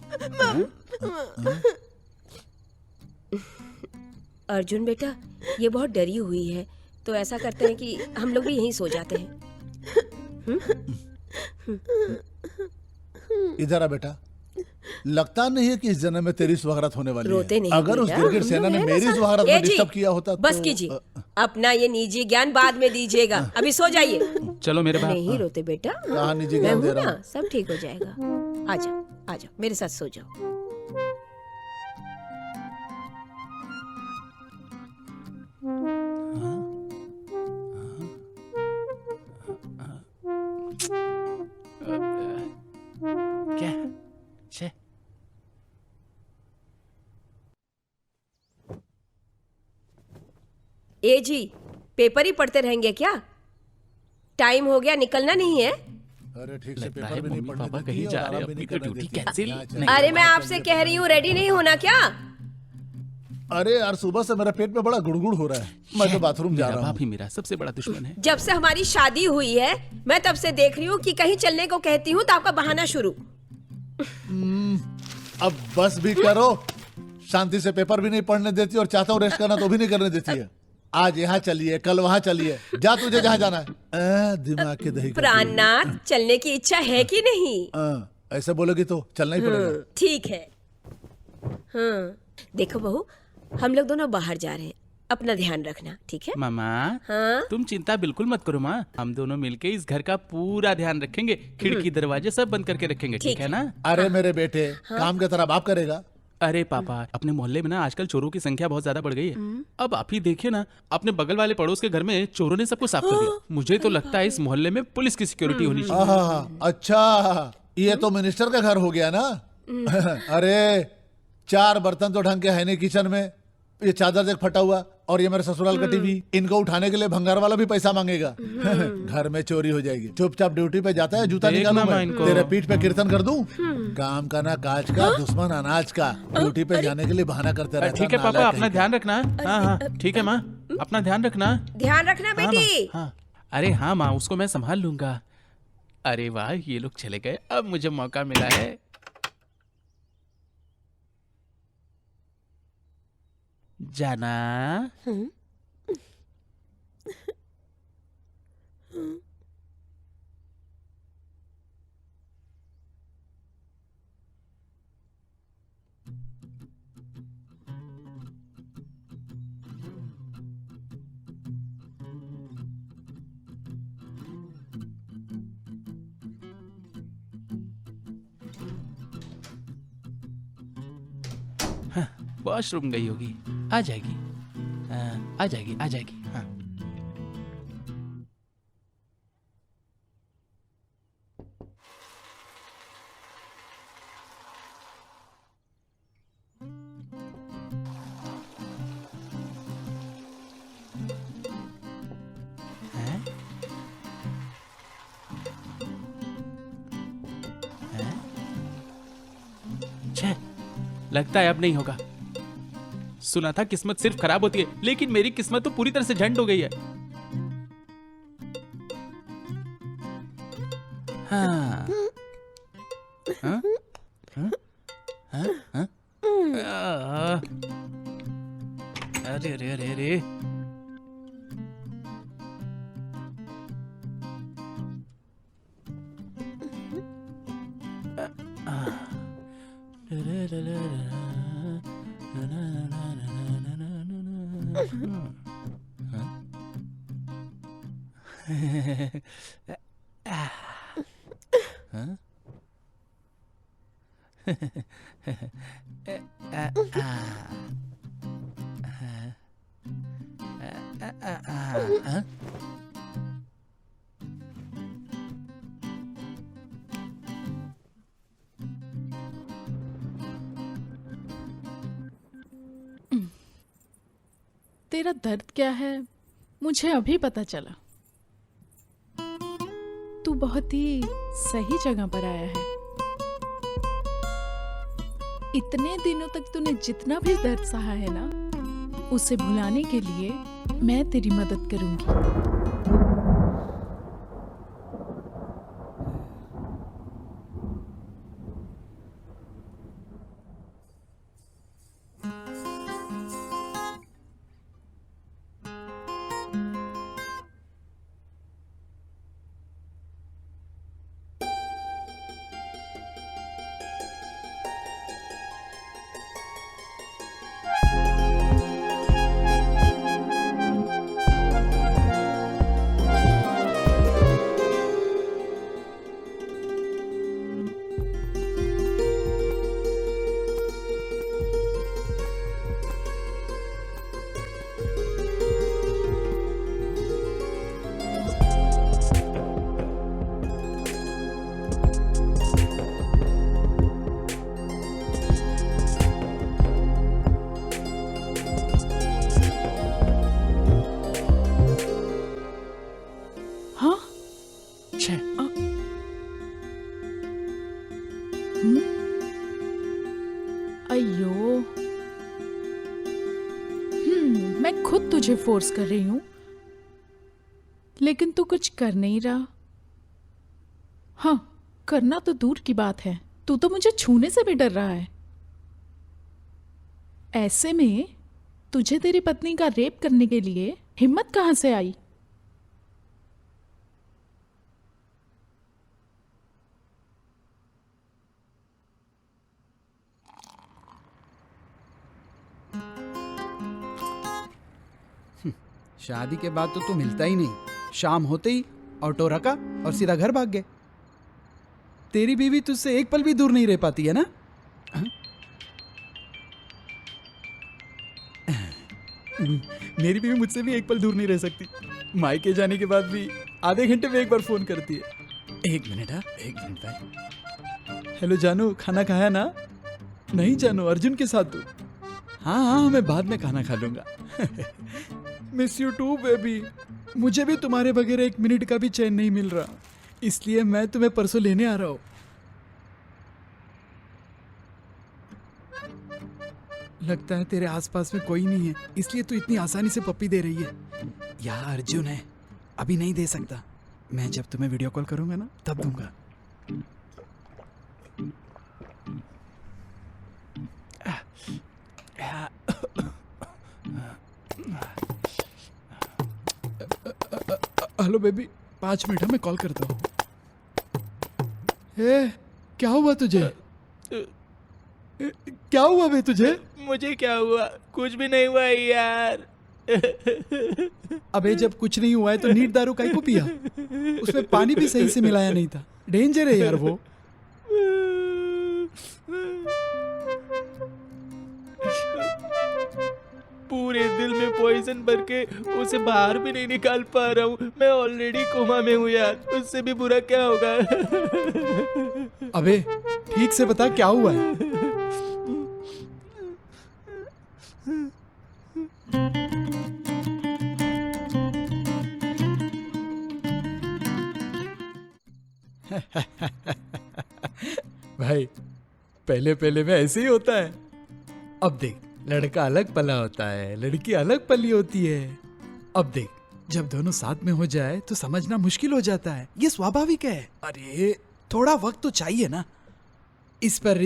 अर्जुन बेटा, ये बहुत डरी हुई है, तो ऐसा करते हैं कि हम लोग भी यहीं सो जाते हैं। इधर आ बेटा। लगता नहीं है कि इस जन्म में तेरी सुहागरात होने वाली रोते है। नहीं अगर उस बेटा, गिरगिट हम सेना लोग ने हैं ना मेरी साथ। सुहागरात ए में जी, डिस्टर्ब किया होता बस तो कीजिए। अपना ये निजी ज्ञान बाद में दीजिएगा, अभी सो जाइए। चलो मेरे बाप। नहीं रोते बेटा, कहाँ निजी मैं ज्ञान दे हूँ रहा ना, हूँ। सब ठीक हो जाएगा। आ जाओ मेरे साथ सो जाओ। ए जी, पेपर ही पढ़ते रहेंगे क्या? टाइम हो गया, निकलना नहीं है? अरे ठीक से लगता पेपर है भी नहीं मम्मी पढ़ने पापा देती कहीं है और जा रहे आराम हैं, भी नहीं अपनी करने ड्यूटी देती है। कैंसिल क्या नहीं। अरे मैं आपसे कह रही हूँ, रेडी नहीं होना क्या? अरे यार सुबह से मेरा पेट में बड़ा गुड़गुड़ हो रहा है, मैं तो बाथरूम जा मेरा रहा बाप हूँ। ही मेरा सबसे बड़ा दुश्मन है। जब से हमारी शादी हुई है मैं तब से देख रही हूँ कि कहीं चलने को कहती हूँ तो आपका बहाना शुरू। अब बस भी करो, शांति से पेपर भी नहीं पढ़ने देती और चाहता हूँ रेस्ट करना तो भी नहीं करने देती है। आज यहाँ चलिए, कल वहाँ चलिए, जा तुझे जहाँ जाना है। दिमाग के दही का प्राणनाथ, चलने की इच्छा है कि नहीं? ऐसे बोलोगी तो चलना ही पड़ेगा। ठीक है। देखो बहू, हम लोग दोनों बाहर जा रहे हैं, अपना ध्यान रखना, ठीक है? मामा हाँ? तुम चिंता बिल्कुल मत करो माँ, हम दोनों मिलके इस घर का पूरा ध्यान रखेंगे, खिड़की दरवाजे सब बंद करके रखेंगे, ठीक है ना? अरे मेरे बेटे, काम की तरह बाप करेगा। अरे पापा, अपने मोहल्ले में ना आजकल चोरों की संख्या बहुत ज्यादा बढ़ गई है। अब आप ही देखिए ना, अपने बगल वाले पड़ोस के घर में चोरों ने सबको साफ कर दिया। मुझे तो लगता है इस मोहल्ले में पुलिस की सिक्योरिटी होनी चाहिए। आहा, अच्छा ये तो मिनिस्टर का घर हो गया ना। अरे 4 बर्तन तो ढंग के है नहीं किचन में, ये चादर देख फटा हुआ, और ये मेरे ससुराल का टीवी, इनको उठाने के लिए भंगार वाला भी पैसा मांगेगा। घर में चोरी हो जाएगी। चुपचाप ड्यूटी पे जाता है, जूता देख निकालू मामा मैं, इनको। तेरे पीठ पे कीर्तन कर दूं। काम का ना काज का, दुश्मन अनाज का, ड्यूटी पे जाने के लिए बहाना करते रहता है। ठीक है पापा, नालायक अपना कहीं ध्यान रखना। हाँ हाँ ठीक है माँ, अपना ध्यान रखना। ध्यान रखना हाँ बेटी। माँ, हाँ। अरे हाँ माँ, उसको मैं संभाल लूंगा। अरे वाह, ये लोग चले गए, अब मुझे मौका मिला है। जाना। हाँ, वॉशरूम गई होगी, आ जाएगी। आ जाएगी, आ जाएगी। हाँ। हैं? हैं? छे, लगता है अब नहीं होगा। सुना था किस्मत सिर्फ खराब होती है, लेकिन मेरी किस्मत तो पूरी तरह से झंड हो गई है। हाँ। हाँ? हाँ? हाँ? हाँ? अरे अरे अरे अरे, तेरा दर्द क्या है मुझे अभी पता चला। तू बहुत ही सही जगह पर आया है। इतने दिनों तक तूने जितना भी दर्द सहा है ना, उसे भुलाने के लिए मैं तेरी मदद करूंगी। तुझे फोर्स कर रही हूं, लेकिन तू कुछ कर नहीं रहा। हाँ, करना तो दूर की बात है, तू तो मुझे छूने से भी डर रहा है। ऐसे में तुझे तेरी पत्नी का रेप करने के लिए हिम्मत कहां से आई? शादी के बाद तो तू मिलता ही नहीं। शाम होते ही ऑटो रखा और सीधा घर भाग गए। तेरी बीवी तुझसे एक पल भी दूर नहीं रह पाती है ना? हाँ? मेरी बीवी मुझसे भी एक पल दूर नहीं रह सकती। मायके जाने के बाद भी आधे घंटे में एक बार फोन करती है। एक मिनट, हाँ, एक मिनट भाई। हेलो जानू, खाना खाया ना? नहीं जानू, अर्जुन के साथ तू? हाँ हाँ, मैं बाद में खाना खा लूंगा। Miss you too baby. मुझे भी तुम्हारे बगैर एक मिनट का भी चैन नहीं मिल रहा, इसलिए मैं तुम्हें परसों लेने आ रहा हूँ। लगता है तेरे आसपास में कोई नहीं है, इसलिए तू इतनी आसानी से पप्पी दे रही है। यार अर्जुन है, अभी नहीं दे सकता। मैं जब तुम्हें वीडियो कॉल करूंगा ना, तब दूंगा। हेलो बेबी, 5 मिनट है, मैं कॉल करता हूँ। क्या हुआ तुझे? क्या हुआ बे तुझे? मुझे क्या हुआ? कुछ भी नहीं हुआ यार। अबे जब कुछ नहीं हुआ है तो नीट दारू काहे को पिया? उसमें पानी भी सही से मिलाया नहीं था। डेंजर है यार वो। पूरे दिल में पॉइजन भर के उसे बाहर भी नहीं निकाल पा रहा हूँ। मैं ऑलरेडी कोमा में हूँ यार, उससे भी बुरा क्या होगा? अबे ठीक से बता क्या हुआ है? भाई पहले पहले में ऐसे ही होता है। अब देख, लड़का अलग पला होता है, लड़की अलग पली होती है। अब देख, जब दोनों साथ में हो जाए तो समझना मुश्किल हो जाता है, ये स्वाभाविक है। अरे थोड़ा वक्त तो चाहिए ना। इस पर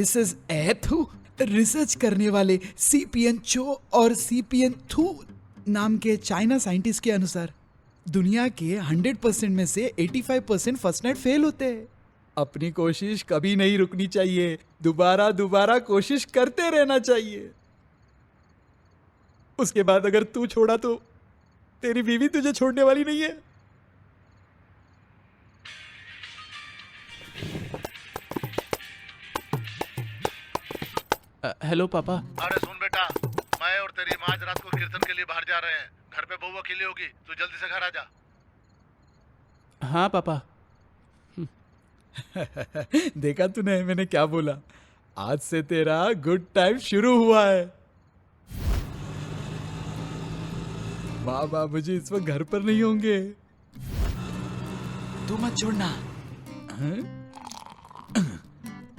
रिसर्च करने वाले सीपियन चो और सीपियन थू नाम के चाइना साइंटिस्ट के अनुसार दुनिया के 100% में से 85% फर्स्ट नाइट फेल होते हैं। अपनी कोशिश कभी नहीं रुकनी चाहिए, दोबारा दोबारा कोशिश करते रहना चाहिए। उसके बाद अगर तू छोड़ा तो तेरी बीवी तुझे छोड़ने वाली नहीं है। हेलो पापा। अरे सुन बेटा, मैं और तेरी माँ आज रात को कीर्तन के लिए बाहर जा रहे हैं। घर पे बहू अकेली होगी, तू जल्दी से घर आ जा। हाँ पापा। देखा तूने मैंने क्या बोला? आज से तेरा गुड टाइम शुरू हुआ है। माँ बाबूजी इस वक्त घर पर नहीं होंगे, तू मत छोड़ना। हाँ?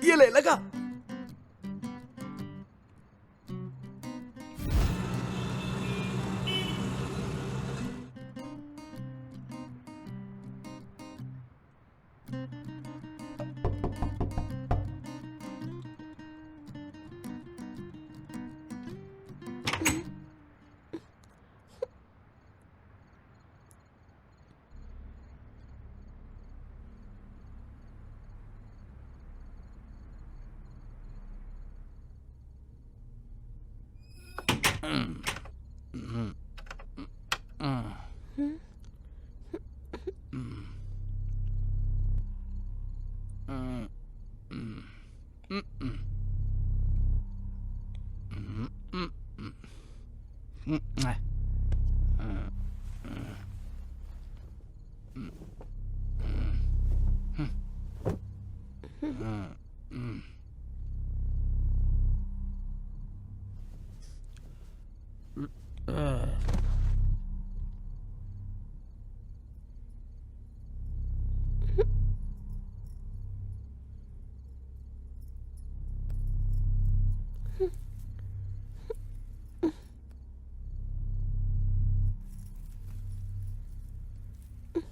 ये ले लगा।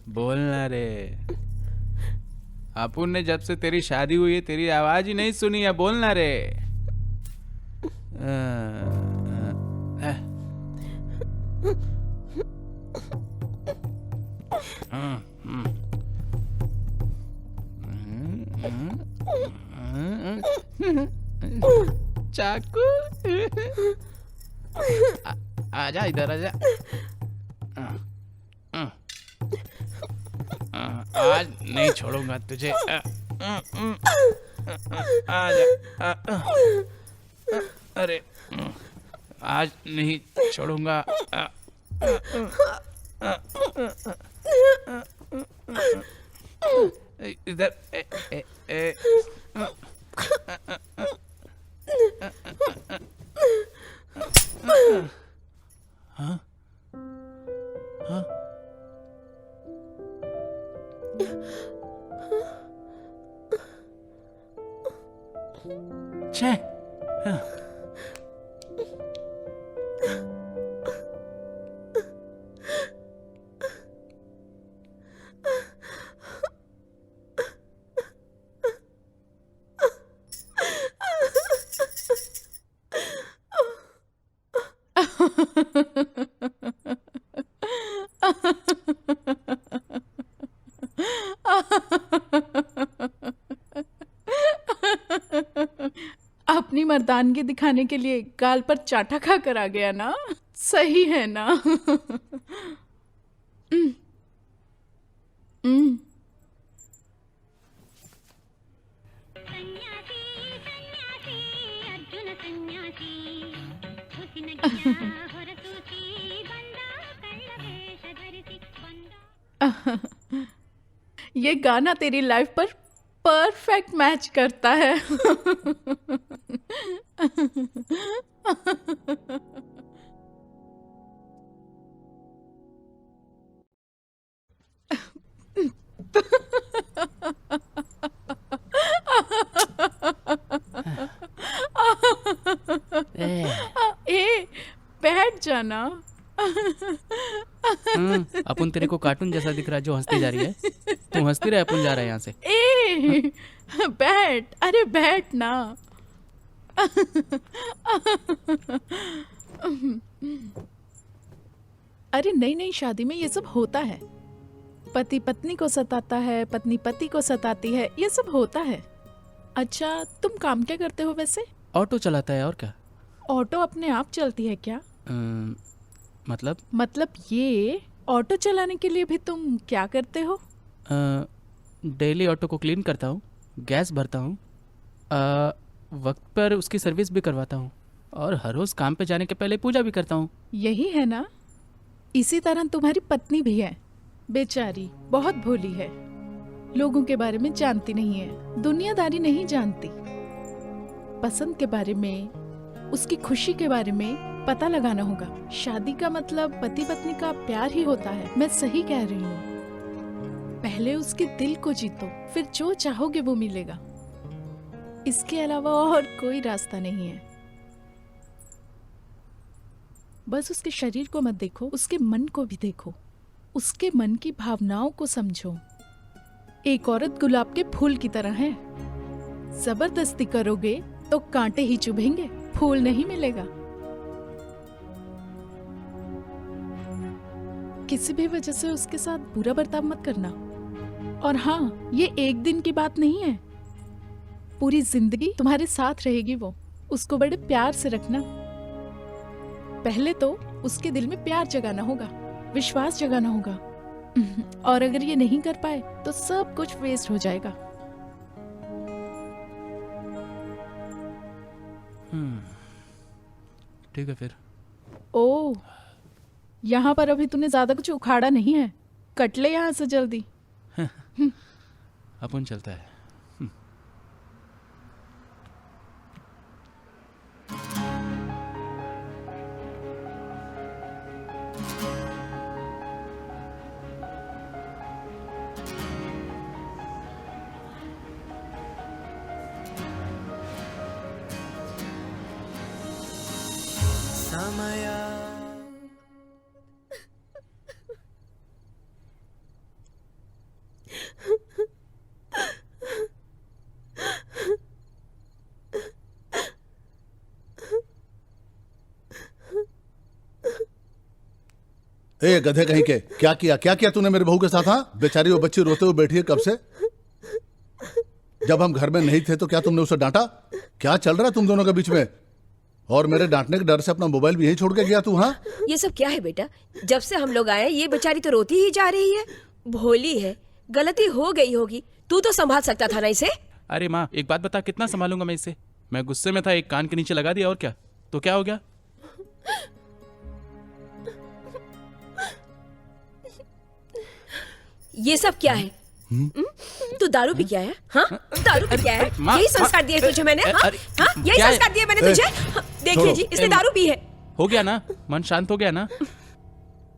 बोलना रे। अपुन ने जब से तेरी शादी हुई है तेरी आवाज ही नहीं सुनी है, बोलना रे। चाकू, आजा इधर आजा। आज नहीं छोड़ूंगा तुझे। आजा। अरे आज नहीं छोड़ूंगा। इधर हाँ हाँ छे हाँ। अपनी मर्दानगी दिखाने के लिए गाल पर चाटा खा कर आ गया ना, सही है ना? ये गाना तेरी लाइफ पर परफेक्ट मैच करता है। ए, बैठ जाना। अपन तेरे को कार्टून जैसा दिख रहा है जो हंसती जा रही है। तू हंसती रहे, अपन जा रहा है यहाँ से। ए, बैठ, अरे बैठ ना। अरे नई नई शादी में ये सब होता है। पति पत्नी को सताता है, पत्नी पति को सताती है, ये सब होता है। अच्छा, तुम काम क्या करते हो वैसे? ऑटो चलाता है, और क्या? ऑटो अपने आप चलती है क्या? मतलब ये ऑटो चलाने के लिए भी तुम क्या करते हो? डेली ऑटो को क्लीन करता हूँ, गैस भरता हूँ, वक्त पर उसकी सर्विस भी करवाता हूँ, और हर रोज़ काम पे जाने के पहले पूजा भी करता हूँ। यही है ना? इसी तरह तुम्हारी पत्नी भी है, बेचारी बहुत भोली है, लोगों के बारे में जानती नहीं है, दुनियादारी नहीं जानती, पसंद के बारे में, उसकी खुशी के बारे में पता लगाना होगा। शादी का मतलब पति पत्नी का प्यार ही होता है। मैं सही कह रही हूँ। पहले उसके दिल को जीतो, फिर जो चाहोगे वो मिलेगा। इसके अलावा और कोई रास्ता नहीं है। बस उसके शरीर को मत देखो, उसके मन को भी देखो, उसके मन की भावनाओं को समझो। एक औरत गुलाब के फूल की तरह है। जबरदस्ती करोगे तो कांटे ही चुभेंगे, फूल नहीं मिलेगा। किसी भी वजह से उसके साथ बुरा बर्ताव मत करना। और हाँ, ये एक दिन की बात नहीं है, पूरी जिंदगी तुम्हारे साथ रहेगी वो। उसको बड़े प्यार से रखना। पहले तो उसके दिल में प्यार जगाना होगा, विश्वास जगाना होगा। और अगर ये नहीं कर पाए तो सब कुछ वेस्ट हो जाएगा। ठीक है फिर। ओह, यहाँ पर अभी तूने ज्यादा कुछ उखाड़ा नहीं है, कट ले यहाँ से जल्दी। अपन चलता है। ए गधे कहीं के, क्या किया तूने मेरे बहू के साथ? हाँ, बेचारी वो बच्ची रोते हुए बैठी है कब से। जब हम घर में नहीं थे तो क्या तुमने उसे डांटा? क्या चल रहा है तुम दोनों के बीच में? और मेरे डांटने के डर से अपना मोबाइल भी यहीं छोड़ के गया तू? हाँ, ये सब क्या है बेटा? जब से हम लोग आए ये बेचारी तो रोती ही जा रही है। भोली है, गलती हो गई होगी, तू तो संभाल सकता था ना इसे। अरे माँ एक बात बता, कितना संभालूंगा मैं इसे? मैं गुस्से में था, एक कान के नीचे लगा दिया, और क्या? तो क्या हो गया? ये सब क्या है? तू दारू पी क्या है? हाँ, दारू पी क्या है? माँ, यही संस्कार दिए तुझे मैंने। हाँ, हाँ, यही क्या है? संस्कार दिए मैंने तुझे। हाँ, देखिए जी, इसने दारू पी है। हो गया ना, मन शांत हो गया ना?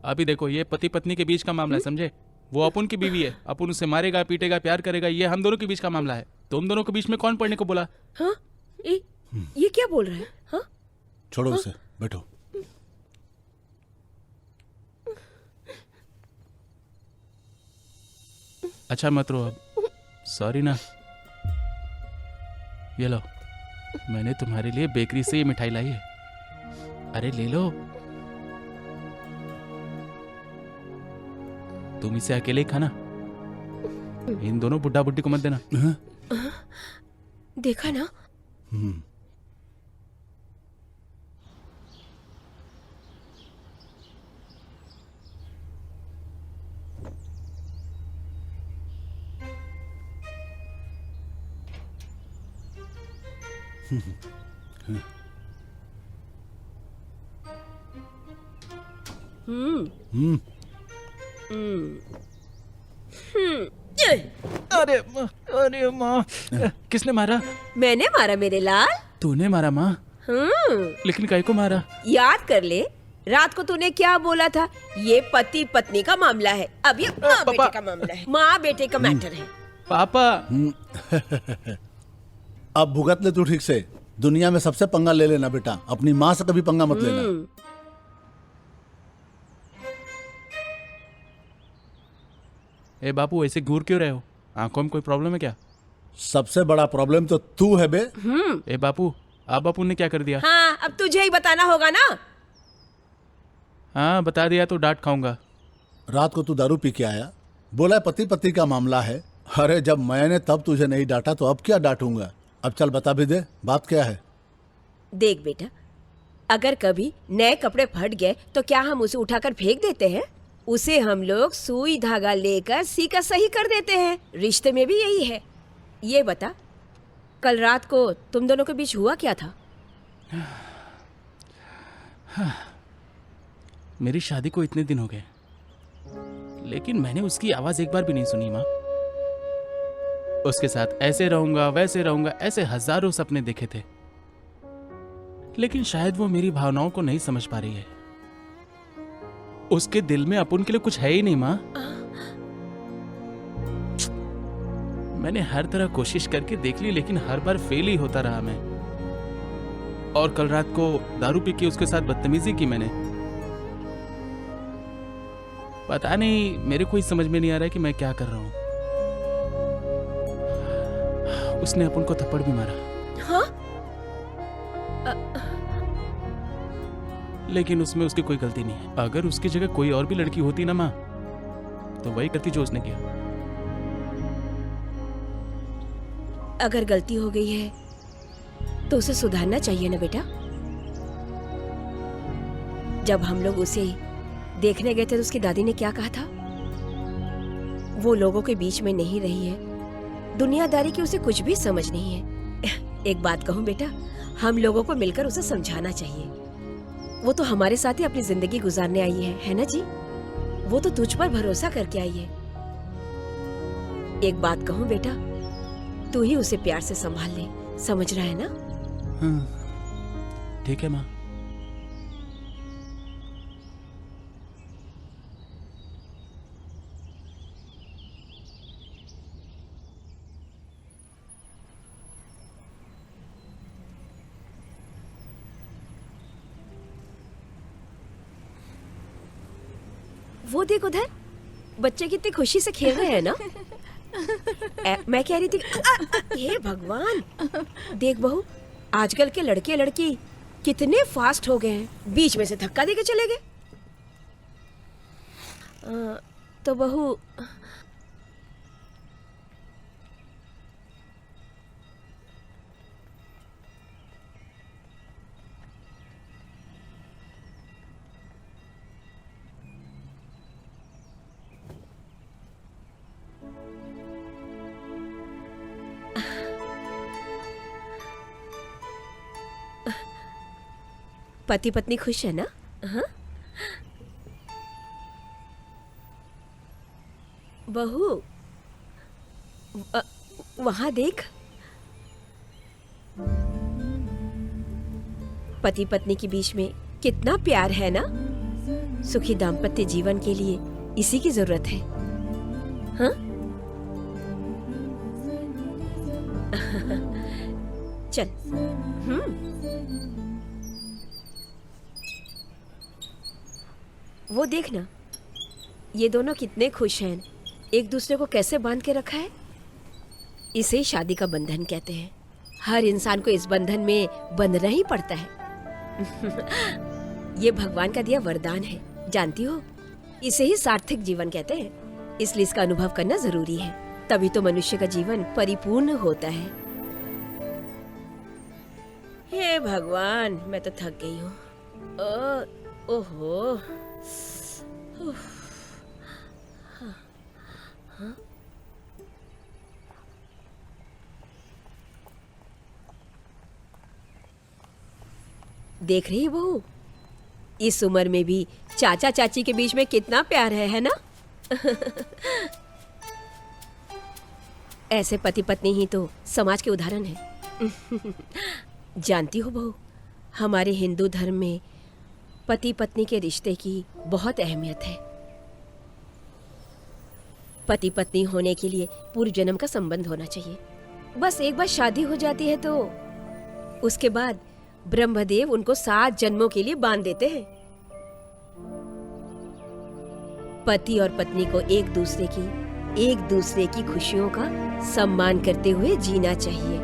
अभी देखो, ये पति पत्नी के बीच का मामला है, समझे? वो अपुन की बीवी है, अपुन उसे मारेगा, पीटेगा, प्यार करेगा, ये हम दोनों के बीच का मामला है। तुम दोनों के बीच में कौन पढ़ने को बोला? हाँ, ये क्या बोल रहा है? हाँ, छोड़ो उसे, बैठो। अच्छा मत रो अब, सॉरी ना। ये लो, मैंने तुम्हारे लिए बेकरी से ये मिठाई लाई है, अरे ले लो। तुम इसे अकेले ही खाना, इन दोनों बुड्ढा बुड्ढी को मत देना। देखा ना? अरे माँ, किसने मारा? मैंने मारा मेरे लाल। तूने मारा माँ? लेकिन काहे को मारा? याद कर ले, रात को तूने क्या बोला था? ये पति पत्नी का मामला है, अब ये माँ बेटे का मामला है, माँ बेटे का मैटर है। पापा अब भुगत ले तू ठीक से। दुनिया में सबसे पंगा ले लेना बेटा, अपनी माँ से कभी पंगा मत लेना। ए बापू, ऐसे घूर क्यों रहे हो? आंखों में कोई प्रॉब्लम है क्या? सबसे बड़ा प्रॉब्लम तो तू है बे। ए बापू, अब अपुन ने क्या कर दिया? हाँ, अब तुझे ही बताना होगा ना। हाँ, बता दिया तो डांट खाऊंगा। रात को तू दारू पी के आया, बोला पति पत्नी का मामला है। अरे जब मैंने तब तुझे नहीं डांटा तो अब क्या डांटूंगा? अब चल बता भी दे, बात क्या है? देख बेटा, अगर कभी नए कपड़े फट गए तो क्या हम उसे उठाकर फेंक देते हैं? उसे हम लोग सुई धागा लेकर सीका सही कर देते हैं। रिश्ते में भी यही है। ये बता, कल रात को तुम दोनों के बीच हुआ क्या था? मेरी शादी को इतने दिन हो गए, लेकिन मैंने उसकी आवाज एक बार भी नहीं सुनी माँ। उसके साथ ऐसे रहूंगा, वैसे रहूंगा, ऐसे हजारों सपने देखे थे, लेकिन शायद वो मेरी भावनाओं को नहीं समझ पा रही है। उसके दिल में अपुन के लिए कुछ है ही नहीं माँ। मैंने हर तरह कोशिश करके देख ली, लेकिन हर बार फेल ही होता रहा मैं। और कल रात को दारू पी के उसके साथ बदतमीजी की मैंने। पता नहीं, मेरे को ही समझ में नहीं आ रहा है कि मैं क्या कर रहा हूं। उसने अपुन को थप्पड़ भी मारा। हाँ? लेकिन उसमें उसकी कोई गलती नहीं है। अगर उसकी जगह कोई और भी लड़की होती ना माँ, तो वही करती जो उसने किया। अगर गलती हो गई है तो उसे सुधारना चाहिए ना बेटा। जब हम लोग उसे देखने गए थे तो उसकी दादी ने क्या कहा था? वो लोगों के बीच में नहीं रही है, दुनियादारी की उसे कुछ भी समझ नहीं है। एक बात कहूं बेटा, हम लोगों को मिलकर उसे समझाना चाहिए। वो तो हमारे साथ ही अपनी जिंदगी गुजारने आई है ना जी? वो तो तुझ पर भरोसा करके आई है। एक बात कहूं बेटा, तू ही उसे प्यार से संभाल ले, समझ रहा है ना? हाँ, ठीक है माँ। वो देख उधर, बच्चे कितनी खुशी से खेल रहे हैं ना। मैं कह रही थी, हे भगवान, देख बहू, आजकल के लड़के लड़की कितने फास्ट हो गए हैं, बीच में से धक्का देके चले गए। तो बहू, पति पत्नी खुश है ना? हाँ? बहू, वहां देख, पति पत्नी के बीच में कितना प्यार है ना। सुखी दाम्पत्य जीवन के लिए इसी की जरूरत है। हाँ? चल। वो देखना, ये दोनों कितने खुश हैं, एक दूसरे को कैसे बांध के रखा है। इसे शादी का बंधन कहते हैं। हर इंसान को इस बंधन में बंधना ही पड़ता है। ये भगवान का दिया वरदान है, जानती हो। इसे ही सार्थक जीवन कहते हैं, इसलिए इसका अनुभव करना जरूरी है। तभी तो मनुष्य का जीवन परिपूर्ण होता है। हे भगवान, मैं तो थक गई हूँ। ओहो। देख रही बहू, इस उम्र में भी चाचा चाची के बीच में कितना प्यार है ना? ऐसे पति पत्नी ही तो समाज के उदाहरण है। जानती हो बहू, हमारे हिंदू धर्म में पति पत्नी के रिश्ते की बहुत अहमियत है। पति पत्नी होने के लिए पूर्व जन्म का संबंध होना चाहिए। बस एक बार शादी हो जाती है तो उसके बाद ब्रह्मदेव उनको 7 जन्मों के लिए बांध देते हैं। पति और पत्नी को एक दूसरे की खुशियों का सम्मान करते हुए जीना चाहिए।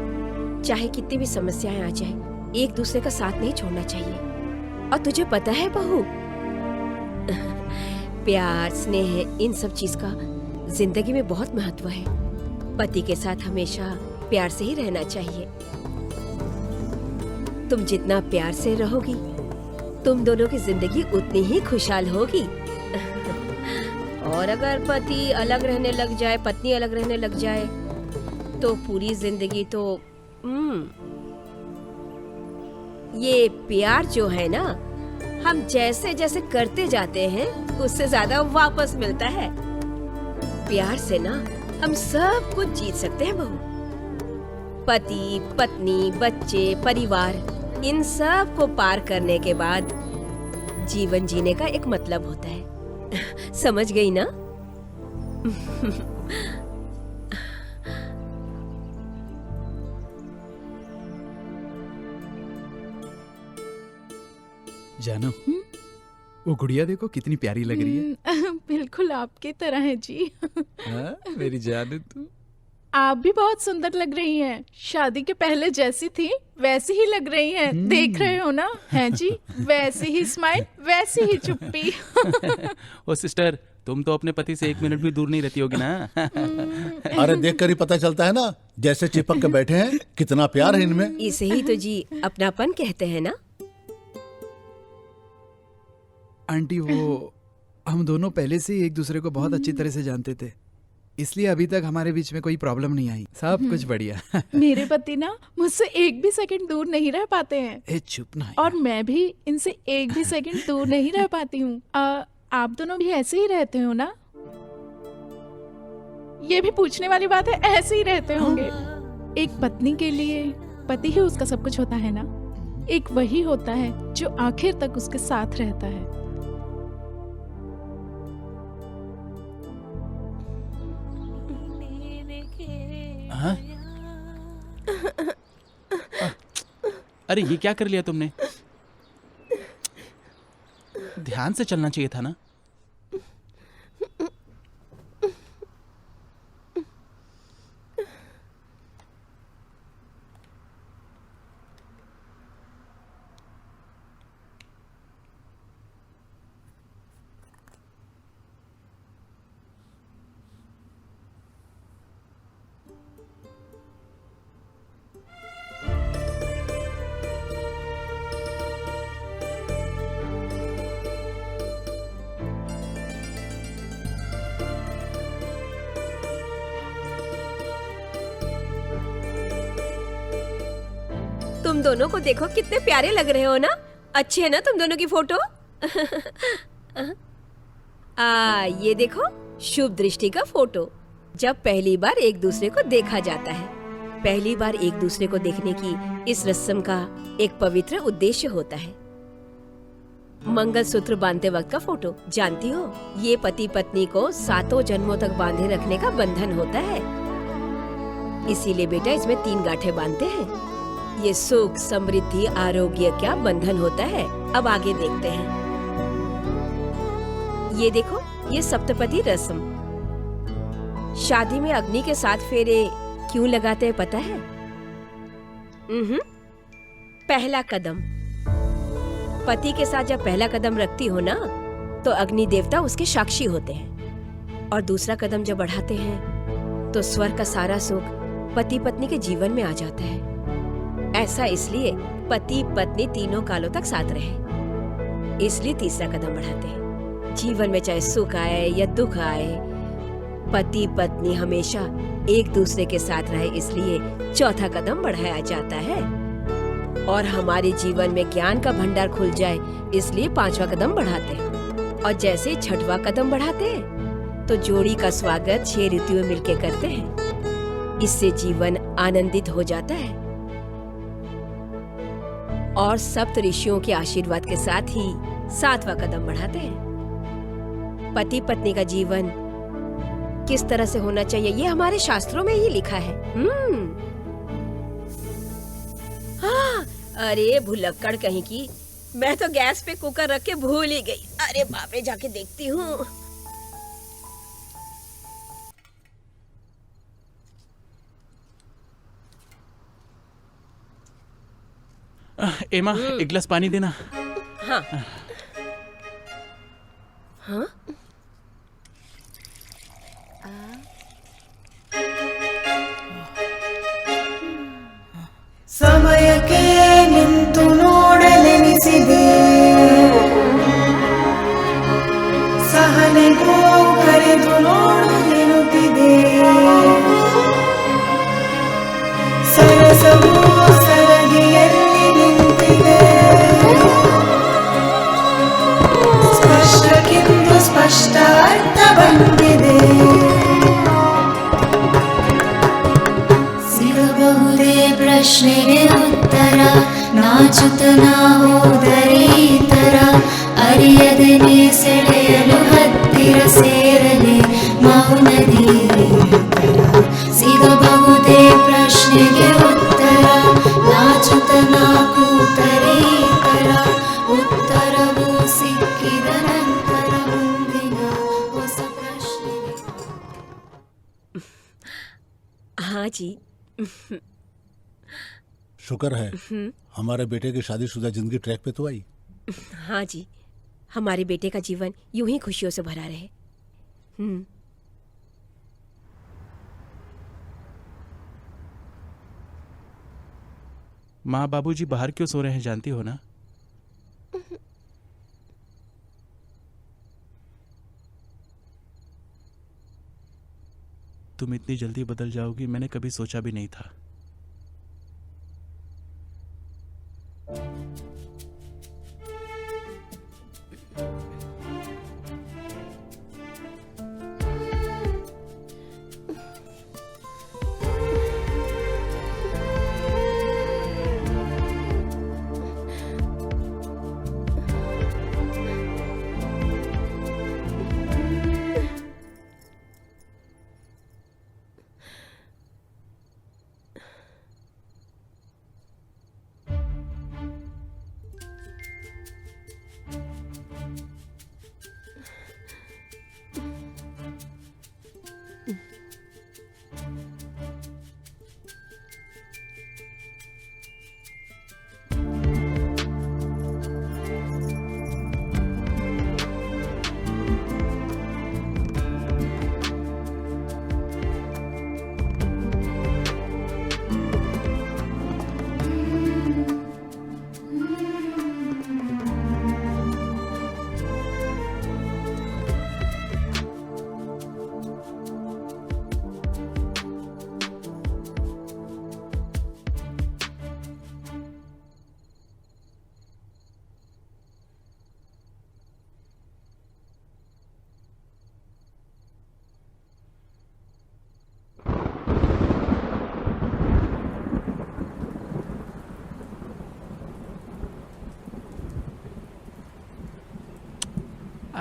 चाहे कितनी भी समस्याएं आ जाए, एक दूसरे का साथ नहीं छोड़ना चाहिए। और तुझे पता है बहू, प्यार, स्नेह, इन सब चीज का जिंदगी में बहुत महत्व है। पति के साथ हमेशा प्यार से ही रहना चाहिए। तुम जितना प्यार से रहोगी, तुम दोनों की जिंदगी उतनी ही खुशहाल होगी। और अगर पति अलग रहने लग जाए, पत्नी अलग रहने लग जाए, तो पूरी जिंदगी तो ये प्यार जो है ना, हम जैसे जैसे करते जाते हैं उससे ज्यादा वापस मिलता है। प्यार से ना हम सब कुछ जीत सकते हैं बहू। पति, पत्नी, बच्चे, परिवार, इन सब को पार करने के बाद जीवन जीने का एक मतलब होता है। समझ गई ना? जानो, वो गुड़िया देखो कितनी प्यारी लग रही है। बिल्कुल आपकी तरह है जी। हाँ, मेरी जान तू। आप भी बहुत सुंदर लग रही हैं। शादी के पहले जैसी थी वैसी ही लग रही हैं। देख रहे हो ना? हैं जी, वैसी ही स्माइल, वैसी ही चुप्पी। ओ सिस्टर, तुम तो अपने पति से 1 मिनट भी दूर नहीं रहती होगी ना? अरे देख कर ही पता चलता है ना, जैसे चिपक के बैठे हैं, कितना प्यार है इनमें। इसे ही तो जी अपनापन कहते हैं ना। आंटी, वो हम दोनों पहले से ही एक दूसरे को बहुत अच्छी तरह से जानते थे, इसलिए अभी तक हमारे बीच में कोई प्रॉब्लम नहीं आई। सब कुछ बढ़िया। मेरे पति ना मुझसे एक भी सेकंड दूर नहीं रह पाते हैं। ए चुप ना। और मैं भी इनसे एक भी सेकंड दूर नहीं रह पाती हूँ। आप दोनों भी ऐसे ही रहते हो ना? ये भी पूछने वाली बात है, ऐसे ही रहते होंगे। एक पत्नी के लिए पति ही उसका सब कुछ होता है ना। एक वही होता है जो आखिर तक उसके साथ रहता है। हाँ? अरे ये क्या कर लिया तुमने? ध्यान से चलना चाहिए था ना। तुम दोनों को देखो कितने प्यारे लग रहे हो ना। अच्छी है ना तुम दोनों की फोटो? ये देखो शुभ दृष्टि का फोटो। जब पहली बार एक दूसरे को देखा जाता है, पहली बार एक दूसरे को देखने की इस रस्म का एक पवित्र उद्देश्य होता है। मंगलसूत्र बांधते वक्त का फोटो, जानती हो ये पति पत्नी को 7 जन्मों तक बांधे रखने का बंधन होता है। इसीलिए बेटा इसमें 3 गांठें बांधते हैं। ये सुख समृद्धि आरोग्य का बंधन होता है। अब आगे देखते हैं। ये देखो ये सप्तपदी रस्म। शादी में अग्नि के 7 फेरे क्यों लगाते हैं पता है? पहला कदम, पति के साथ जब पहला कदम रखती हो ना तो अग्नि देवता उसके साक्षी होते हैं, और दूसरा कदम जब बढ़ाते हैं तो स्वर्ग का सारा सुख पति पत्नी के जीवन में आ जाता है। ऐसा इसलिए पति पत्नी तीनों कालों तक साथ रहे, इसलिए तीसरा कदम बढ़ाते हैं। जीवन में चाहे सुख आए या दुख आए, पति पत्नी हमेशा एक दूसरे के साथ रहे, इसलिए चौथा कदम बढ़ाया जाता है। और हमारे जीवन में ज्ञान का भंडार खुल जाए, इसलिए 5वां कदम बढ़ाते हैं। और जैसे 6वां कदम बढ़ाते हैं तो जोड़ी का स्वागत 6 ऋतुओं मिलके करते हैं। इससे जीवन आनंदित हो जाता है। और सप्त ऋषियों के आशीर्वाद के साथ ही 7वां कदम बढ़ाते हैं। पति पत्नी का जीवन किस तरह से होना चाहिए ये हमारे शास्त्रों में ही लिखा है। हाँ, अरे भुलक्कड़ कहीं की, मैं तो गैस पे कुकर रख के भूल ही गई। अरे बाप रे, जाके देखती हूँ। एमा, एक गिलास पानी देना। हाँ हाँ ಸಮಯಕ್ಕೆ ನಿಂತು ನೋಡಲೆನಿಸಿದೆ, ಸಹನೆಗೂ ಕರೆದು ನೋಡುತ್ತಿದೆ, ಸರಸವೂ ಸರದಿಯಲ್ಲಿ ನಿಂತಿದೆ, ಸ್ಪಷ್ಟಕ್ಕಿಂದು ಸ್ಪಷ್ಟ ಅರ್ಥ ಬಂದಿದೆ. ಸಿಗಬಹುದೇ ಪ್ರಶ್ನೆಗೆ ಉತ್ತರ, ನಾಚುತನ ಹೋದರೆ ಈ ತರ, ಅರಿಯದನೆ ಸೆಳೆಯಲು ಹತ್ತಿರ ಸೇರದೆ ಮೌನದಿ ತರ. ಸಿಗಬಹುದೇ ಪ್ರಶ್ನೆಗೆ ಉತ್ತರ, ನಾಚುತನ ಕೂತರೆ ಈ ತರ, ಉತ್ತರವು ಸಿಕ್ಕಿದ ನಂತರ ಮುಂದಿನ ಹೊಸ ಪ್ರಶ್ನೆಗೆ. हाँ जी। शुक्र है हमारे बेटे की शादीशुदा जिंदगी ट्रैक पे तो आई। हाँ जी, हमारे बेटे का जीवन यूं ही खुशियों से भरा रहे। माँ बाबूजी बाहर क्यों सो रहे हैं जानती हो ना? तुम इतनी जल्दी बदल जाओगी मैंने कभी सोचा भी नहीं था।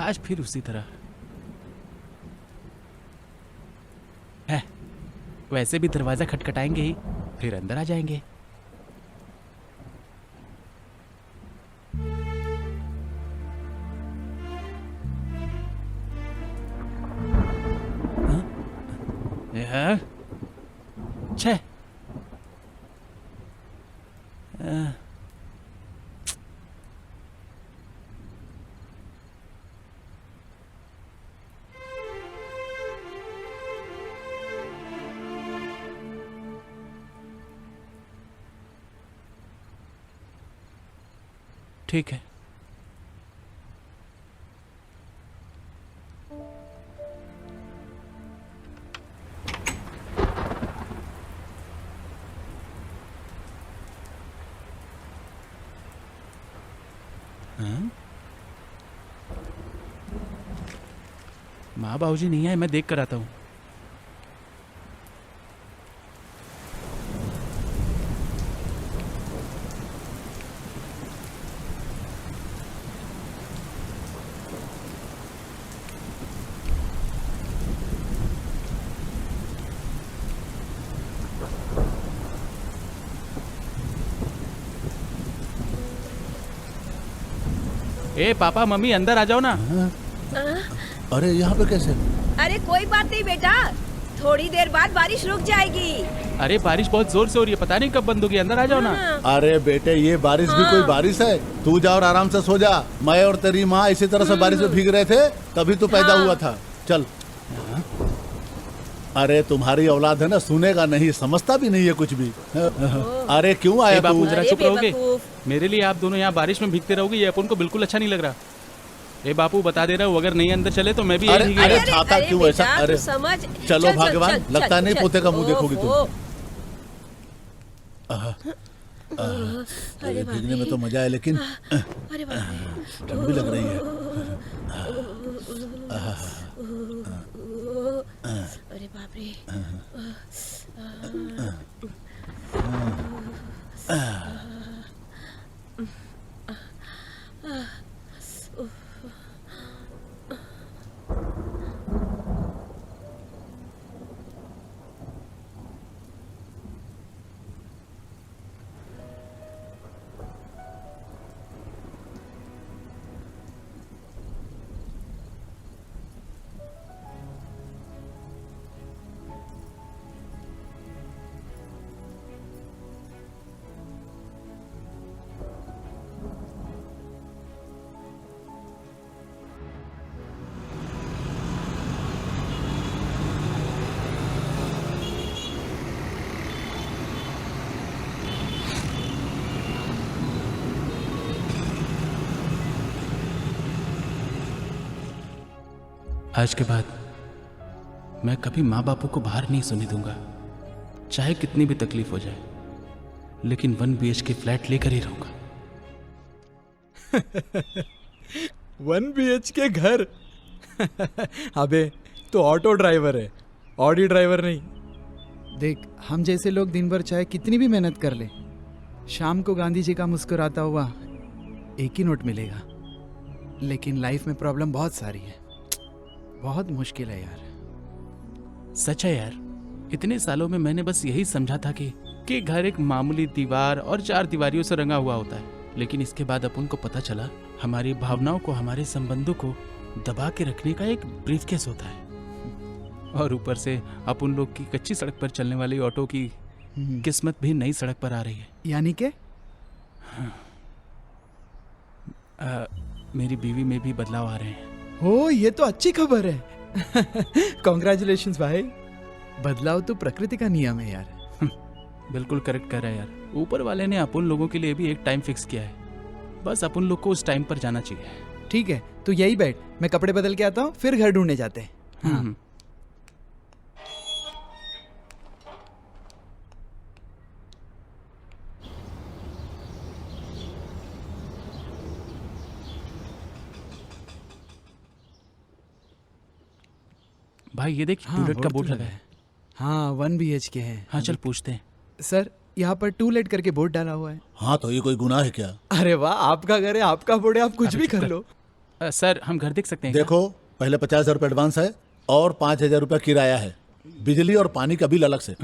आज फिर उसी तरह है। वैसे भी दरवाजा खटखटाएंगे ही, फिर अंदर आ जाएंगे। हाँ? छे ठीक है। माँ बाबूजी नहीं आए, मैं देख कर आता हूँ। ए पापा मम्मी अंदर आ जाओ ना। अरे यहाँ पे कैसे? अरे कोई बात नहीं बेटा, थोड़ी देर बाद बारिश रुक जाएगी। अरे बारिश बहुत जोर से हो रही है, पता नहीं कब बंद होगी। अंदर आ जाओ ना। अरे बेटे ये बारिश भी कोई बारिश है? तू जा और आराम से सो जा। मैं और तेरी माँ इसी तरह से बारिश में भीग रहे थे, तभी तू पैदा हुआ था। चल। अरे तुम्हारी औलाद है ना, सुनेगा नहीं, समझता भी नहीं है कुछ भी। अरे क्यों आया बापू तू? जरा चुप रहोगे? मेरे लिए आप दोनों यहाँ बारिश में भीगते रहोगे, ये अपन को बिल्कुल अच्छा नहीं लग रहा। ए बापू बता दे रहा हूँ, अगर नहीं अंदर चले तो मैं भी यही अरे भीगेगा। छाता क्यों ऐसा? अरे समझ। चलो भगवान, लगता नहीं पोते का मुंह देखोगी तुम। अरे भीगने में तो मजा है, लेकिन अरे बाप रे, ठंड भी लग रही है। अरे बाप रे। आज के बाद मैं कभी माँ बापू को बाहर नहीं सोने दूंगा, चाहे कितनी भी तकलीफ हो जाए, लेकिन 1 BHK फ्लैट लेकर ही रहूंगा। 1 BHK घर। अबे तो ऑटो ड्राइवर है, ऑडी ड्राइवर नहीं। देख, हम जैसे लोग दिन भर चाहे कितनी भी मेहनत कर ले, शाम को गांधी जी का मुस्कुराता हुआ एक ही नोट मिलेगा। लेकिन लाइफ में प्रॉब्लम बहुत सारी है, बहुत मुश्किल है यार। सच है यार, इतने सालों में मैंने बस यही समझा था कि घर एक मामूली दीवार और 4 दीवारियों से रंगा हुआ होता है, लेकिन इसके बाद अपन को पता चला हमारी भावनाओं को, हमारे संबंधों को दबा के रखने का एक ब्रीफकेस होता है। और ऊपर से अपन लोग की कच्ची सड़क पर चलने वाली ऑटो की किस्मत भी नई सड़क पर आ रही है। यानी के मेरी बीवी में भी बदलाव आ रहे हैं। ओ, ये तो अच्छी खबर है। कॉन्ग्रेचुलेशंस भाई। बदलाव तो प्रकृति का नियम है यार। बिल्कुल करेक्ट कर रहा है यार। ऊपर वाले ने अपन लोगों के लिए भी एक टाइम फिक्स किया है, बस अपन लोग को उस टाइम पर जाना चाहिए। ठीक है, तो यही बैठ, मैं कपड़े बदल के आता हूँ, फिर घर ढूंढने जाते हैं। हाँ। भाई ये देख, टूलेट का बोर्ड लगा है। हाँ, 1 BHK है। हाँ चल पूछते हैं। सर, यहाँ पर टूलेट करके बोर्ड डाला हुआ है। हाँ तो ये कोई गुनाह है क्या? अरे वाह, आपका घर है, आपका बोर्ड है, आप कुछ भी कर लो। सर हम घर देख सकते हैं क्या? देखो, पहले 50,000 रुपये एडवांस है और 5,000 रुपये किराया है, बिजली और पानी का बिल अलग से।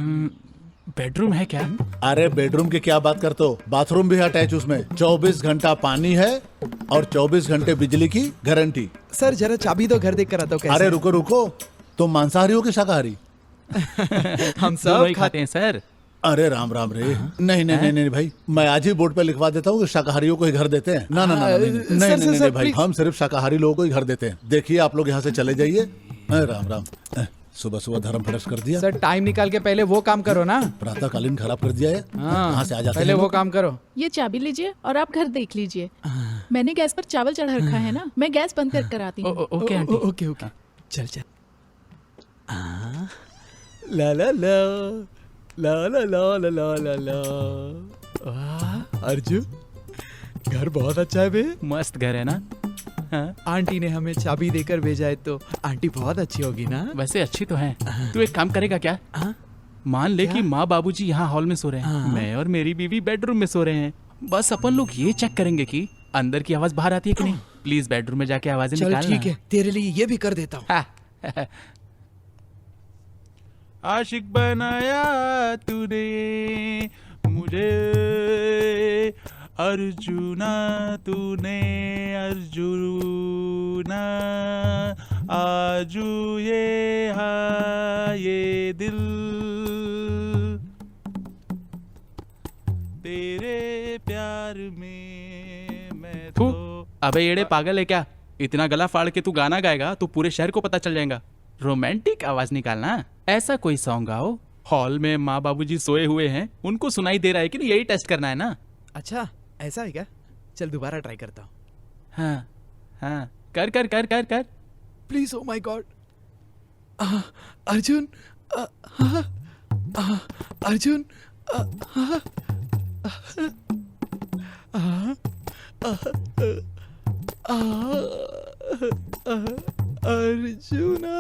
बेडरूम है क्या? अरे बेडरूम की क्या बात करते हो, बाथरूम भी है अटैच उसमें। 24 घंटा पानी है और 24 घंटे बिजली की गारंटी। सर जरा चाबी दो, घर देख कर आता हूँ कैसे। अरे रुको रुको, तुम मांसाहारी हो कि शाकाहारी? हम दोनों सब ही खाते हैं सर। अरे राम राम रे, नहीं नहीं नहीं नहीं भाई, मैं आज ही बोर्ड पे लिखवा देता हूँ कि शाकाहारियों को ही घर देते हैं। ना ना ना नहीं नहीं नहीं, नहीं, नहीं, नहीं भाई, हम सिर्फ शाकाहारी लोगों को ही घर देते हैं। देखिए आप लोग यहाँ से चले जाइए। अरे राम राम, सुबह सुबह धर्म भ्रष्ट कर दिया। सर टाइम निकाल के पहले वो काम करो ना। प्रातःकालीन खराब कर दिया है। कहाँ से आ जाते पहले हैं वो लोग? काम करो। ये चाबी लीजिए और आप घर देख लीजिए। मैंने गैस पर चावल चढ़ा रखा है ना, मैं गैस बंद कर कर आती हूँ। Okay aunty. ओके ओके, चल चल। ला ला ला ला ला ला ला ला ला ला। अर्जुन घर बहुत अच्छा है बे। मस्त घर है ना? हाँ? आंटी ने हमें चाबी देकर भेजा है तो आंटी बहुत अच्छी होगी ना। वैसे अच्छी तो है। तू एक काम करेगा क्या? हाँ? मान ले क्या? कि माँ बाबूजी यहाँ हॉल में सो रहे हैं, हाँ। मैं और मेरी बीवी बेडरूम में सो रहे हैं। बस अपन लोग ये चेक करेंगे कि अंदर की आवाज बाहर आती है कि नहीं। प्लीज बेडरूम में जाके आवाजें चल निकालना। ठीक है, तेरे लिए ये भी कर देता हूँ। आशिक बनाया तूने मुझे अर्जुना, तूने अर्जुना, आजू ये हाँ ये दिल तेरे प्यार में मैं तो। अबे येड़े पागल है क्या? इतना गला फाड़ के तू गाना गाएगा तो पूरे शहर को पता चल जाएगा। रोमांटिक आवाज निकालना। ऐसा कोई सॉन्ग गाओ, हॉल में माँ बाबूजी सोए हुए हैं, उनको सुनाई दे रहा है कि नहीं, यही टेस्ट करना है ना। अच्छा ऐसा है क्या? चल दोबारा ट्राई करता हूँ। हाँ हाँ, कर कर कर कर कर। Please oh my God. Arjun Arjun arjuna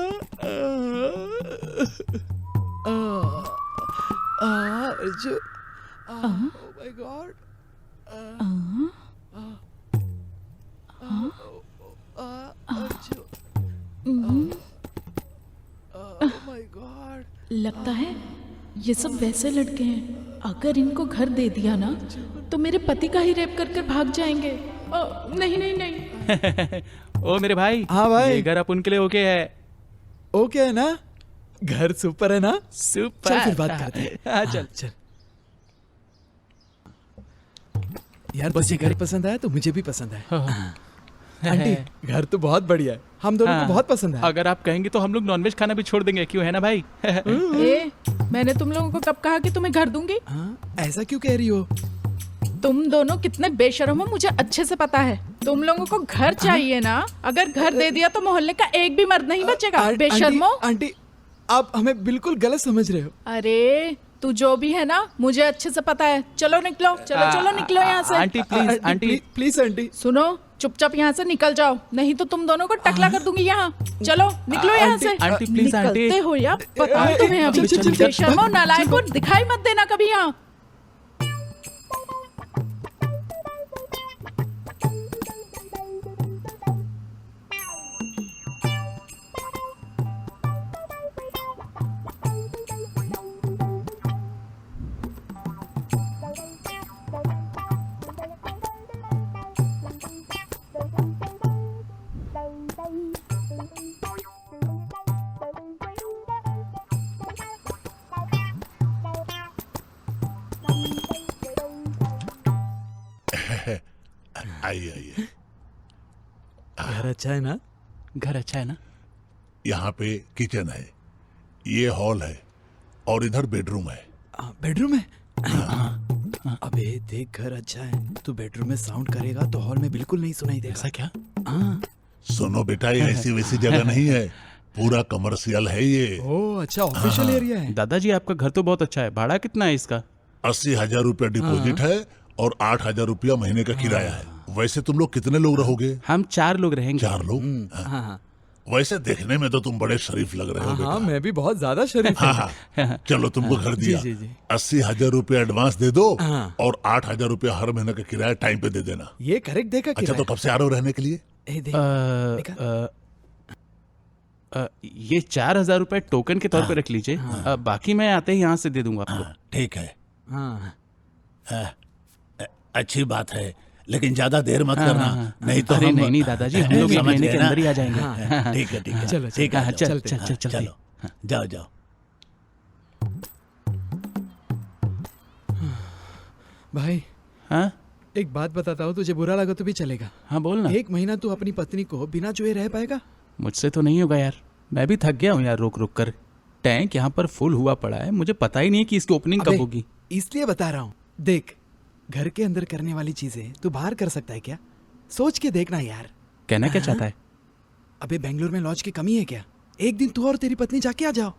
Arjun, oh my God. My God, लगता है ये सब वैसे लड़के हैं, अगर इनको घर दे दिया ना तो मेरे पति का ही रेप कर कर भाग जाएंगे। नहीं नहीं नहीं। ओ मेरे भाई। हाँ भाई। ये घर अपन के लिए ओके है? ओके है ना? घर सुपर है ना? सुपर। चल फिर बात करते हैं। हाँ चल चल यार, बस ये घर पसंद आया तो मुझे भी पसंद है। आंटी घर तो बहुत बढ़िया है, हम दोनों हाँ। को बहुत पसंद है। अगर आप कहेंगे तो हम लोग नॉनवेज खाना भी छोड़ देंगे, क्यों है ना भाई? ए, मैंने तुम लोगों को कब कहा कि तुम्हें घर दूंगी? हाँ, ऐसा क्यों कह रही हो? तुम दोनों कितने बेशर्म हो मुझे अच्छे से पता है। तुम लोगों को घर चाहिए ना, अगर घर दे दिया तो मोहल्ले का एक भी मर्द नहीं बचेगा। बेशर्मो। आंटी आप हमें बिल्कुल गलत समझ रहे हो। अरे तू जो भी है ना मुझे अच्छे से पता है। चलो निकलो, चलो चलो निकलो यहाँ से। Aunty please, aunty please aunty सुनो, चुपचाप यहाँ से निकल जाओ, नहीं तो तुम दोनों को टकला कर दूंगी यहाँ। चलो निकलो यहाँ से। Aunty please, aunty. निकलते हो या बताओ तुम्हें अभी। चल, चल, चल, बेशर्मो नालायक को दिखाई मत देना कभी यहाँ। आइए आइए। घर अच्छा है ना? घर अच्छा है ना? यहाँ पे किचन है, ये हॉल है और इधर बेडरूम है। बेडरूम है? अबे देख, घर अच्छा है तो बेडरूम में साउंड करेगा तो हॉल में बिल्कुल नहीं सुनाई देगा। ऐसा क्या? हाँ। सुनो बेटा, ये ऐसी वैसी जगह नहीं है, पूरा कमर्शियल है ये। ओह अच्छा, ऑफिशियल एरिया है। दादाजी आपका घर तो बहुत अच्छा है, भाड़ा कितना है इसका? 80,000 रुपया डिपॉजिट है और 8,000 रुपया महीने का किराया है। वैसे तुम लोग कितने लोग रहोगे? हम 4 लोग रहेंगे। 4 लोग? हाँ। वैसे देखने में तो तुम बड़े शरीफ लग रहे हो बेटा। हाँ, मैं भी बहुत ज्यादा शरीफ हाँ हूँ। हाँ, चलो तुमको घर दिया। जी, जी। 80,000 रुपया एडवांस दे दो हाँ। और 8,000 रुपया हर महीने का किराया टाइम पे दे देना। ये करेक्ट देखा अच्छा, तो कब से आ रहे हो रहने के लिए? ए देख ये 4,000 रुपए टोकन के तौर पे रख लीजिए। बाकी मैं आते ही यहाँ से दे दूंगा आपको। ठीक है, हाँ अच्छी बात है, लेकिन ज्यादा देर मत करना, नहीं तो अरे हम नहीं दादाजी, हम लोग एक समझ महीने गए के ना? अंदर ही आ जाएंगे। ठीक है, ठीक है, चलो, ठीक है, चल चलो, चल चल चलो, जाओ जाओ। भाई हाँ एक बात बताता हूँ, तुझे बुरा लगा तो भी चलेगा। हाँ बोल ना। 1 महीना तू अपनी पत्नी को बिना जुए रह पाएगा? मुझसे तो नहीं होगा यार, मैं भी थक गया हूँ यार रुक रुक कर। टैंक यहाँ पर फुल हुआ पड़ा है, मुझे पता ही नहीं है कि इसकी ओपनिंग कब अबे, होगी। इसलिए बता रहा हूँ, देख घर के अंदर करने वाली चीजें तू बाहर कर सकता है क्या? सोच के देखना यार। कहना क्या चाहता है? अबे बेंगलुरु में लॉज की कमी है क्या? एक दिन तू और तेरी पत्नी जाके आ जाओ।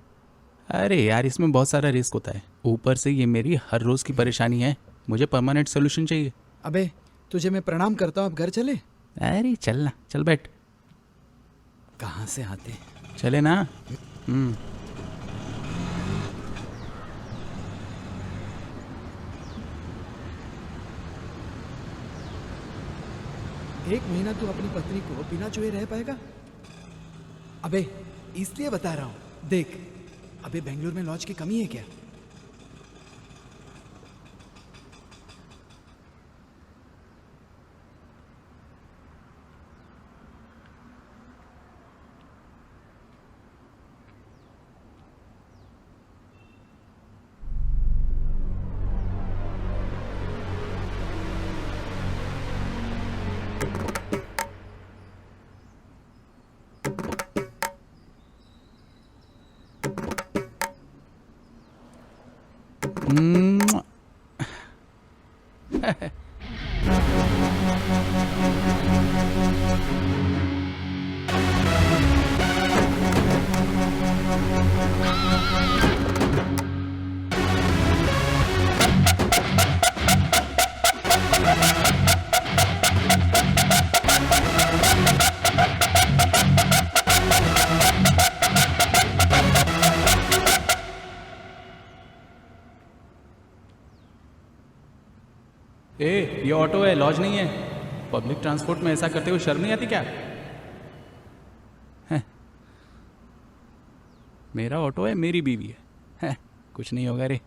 अरे यार इसमें बहुत सारा रिस्क होता है, ऊपर से ये मेरी हर रोज की परेशानी है, मुझे परमानेंट सोल्यूशन चाहिए। अबे तुझे मैं प्रणाम करता हूँ, अब घर चले। अरे चल ना, चल बैठ। कहाँ से आते? चले ना। 1 महीना तू अपनी पत्नी को बिना जुए रह पाएगा? अबे इसलिए बता रहा हूँ, देख अबे बेंगलुरु में लॉज की कमी है क्या? ये ऑटो है, लॉज नहीं है। पब्लिक ट्रांसपोर्ट में ऐसा करते हुए शर्म नहीं आती क्या? है? मेरा ऑटो है, मेरी बीवी है, कुछ नहीं होगा रे।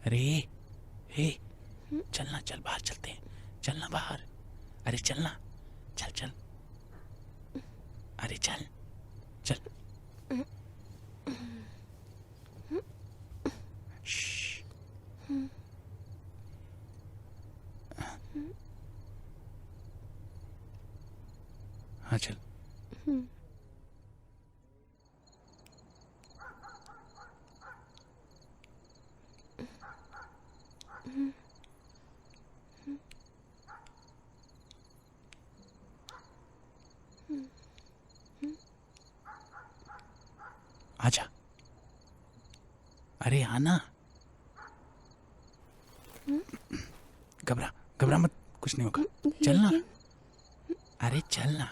अरे चलना, चल बाहर चलते हैं, चलना बाहर। अरे चलना, चल चल, अरे चल चल। हाँ चल। आजा, अरे आना। घबरा घबरा मत, कुछ नहीं होगा, चलना। अरे चलना।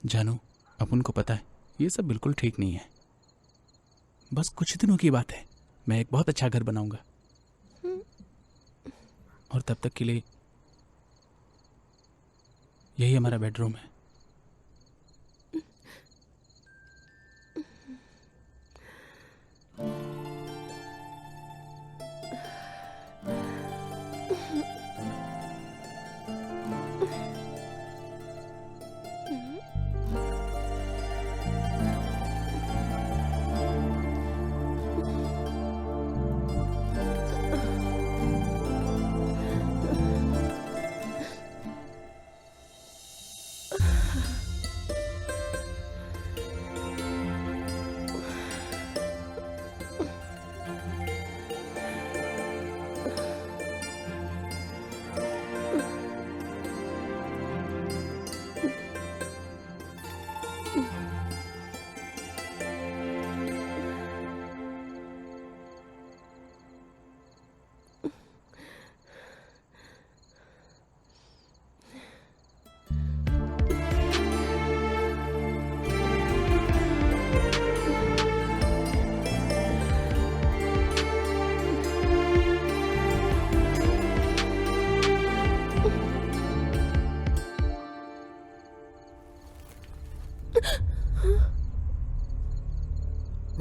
जानू, अपन को पता है ये सब बिल्कुल ठीक नहीं है, बस कुछ दिनों की बात है। मैं एक बहुत अच्छा घर बनाऊंगा और तब तक के लिए यही हमारा बेडरूम है।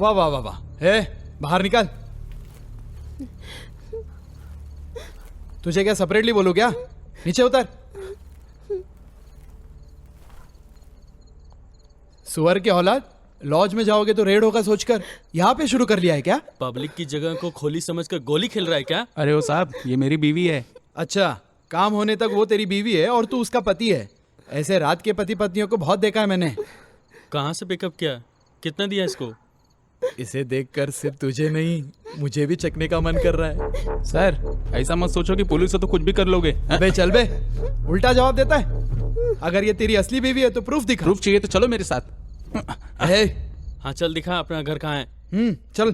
वाह वाह वाह वाह, हे बाहर निकल। तुझे क्या सेपरेटली बोलूं क्या? नीचे उतर। सुअर के औलाद, लॉज में जाओगे तो रेड होगा सोचकर यहाँ पे शुरू कर लिया है क्या? पब्लिक की जगह को खोली समझकर गोली खेल रहा है क्या? अरे ओ साहब, ये मेरी बीवी है। अच्छा, काम होने तक वो तेरी बीवी है और तू उसका पति है। ऐसे रात के पति पत्नियों को बहुत देखा है मैंने। कहाँ से पिकअप किया? कितना दिया इसको? इसे देखकर सिर्फ तुझे नहीं, मुझे भी चखने का मन कर रहा है। सर, ऐसा मत सोचो कि पुलिस हो तो कुछ भी कर लोगे। अबे चल बे, उल्टा जवाब देता है। अगर ये तेरी असली बीवी है तो प्रूफ दिखा। प्रूफ चाहिए तो चलो मेरे साथ। हाँ चल दिखा अपना घर कहाँ है। चल।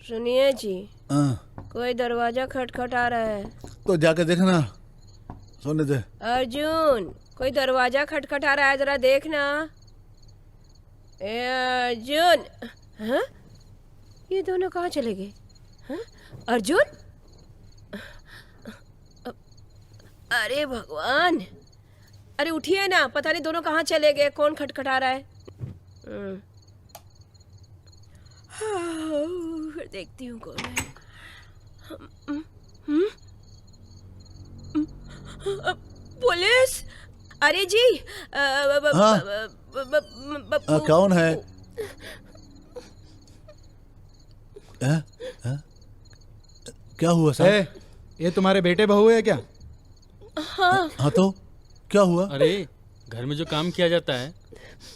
सुनिए जी, हाँ, कोई दरवाजा खटखटा रहा है। तो जाके देखना। सोने दे। अर्जुन, कोई दरवाजा खटखटा रहा है, जरा देखना। ए अर्जुन, हाँ? ये दोनों कहाँ चले गए? हाँ? अर्जुन, अरे भगवान, अरे उठिए ना, पता नहीं दोनों कहाँ चले गए, कौन खटखटा रहा है? फिर देखती हूँ कौन है। पुलिस, अरे जी, कौन है? क्या हुआ सर? ये तुम्हारे बेटे बहू है क्या? हाँ तो क्या हुआ? अरे घर में जो काम किया जाता है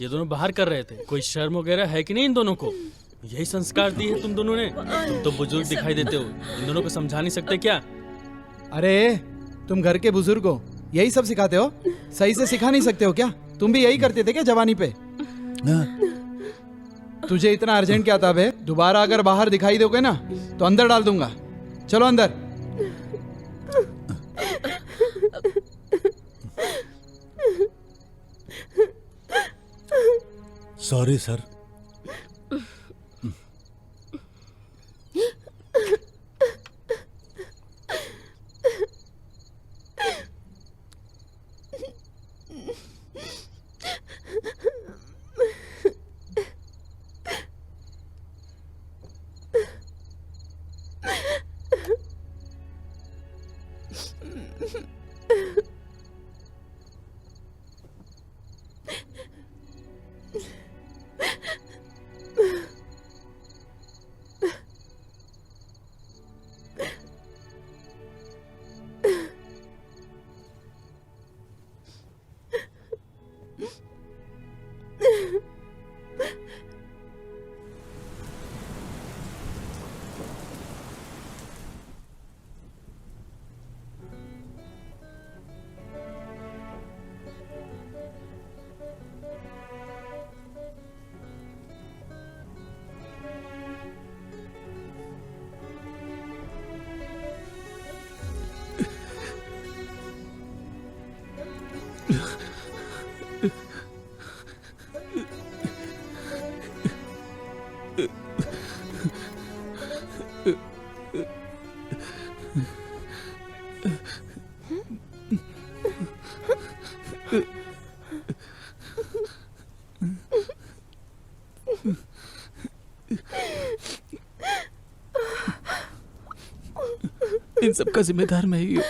ये दोनों बाहर कर रहे थे। कोई शर्म वगैरह है कि नहीं इन दोनों को? यही संस्कार दी है तुम दोनों ने? तुम तो बुजुर्ग दिखाई देते हो, इन दोनों को समझा नहीं सकते क्या? अरे तुम घर के बुजुर्ग हो, यही सब सिखाते हो? सही से सिखा नहीं सकते हो क्या? तुम भी यही करते थे क्या जवानी पे? तुझे इतना अर्जेंट क्या था बे? दोबारा अगर बाहर दिखाई दोगे ना तो अंदर डाल दूंगा। चलो अंदर। Sorry sir. इन सब का जिम्मेदार मैं ही हूँ।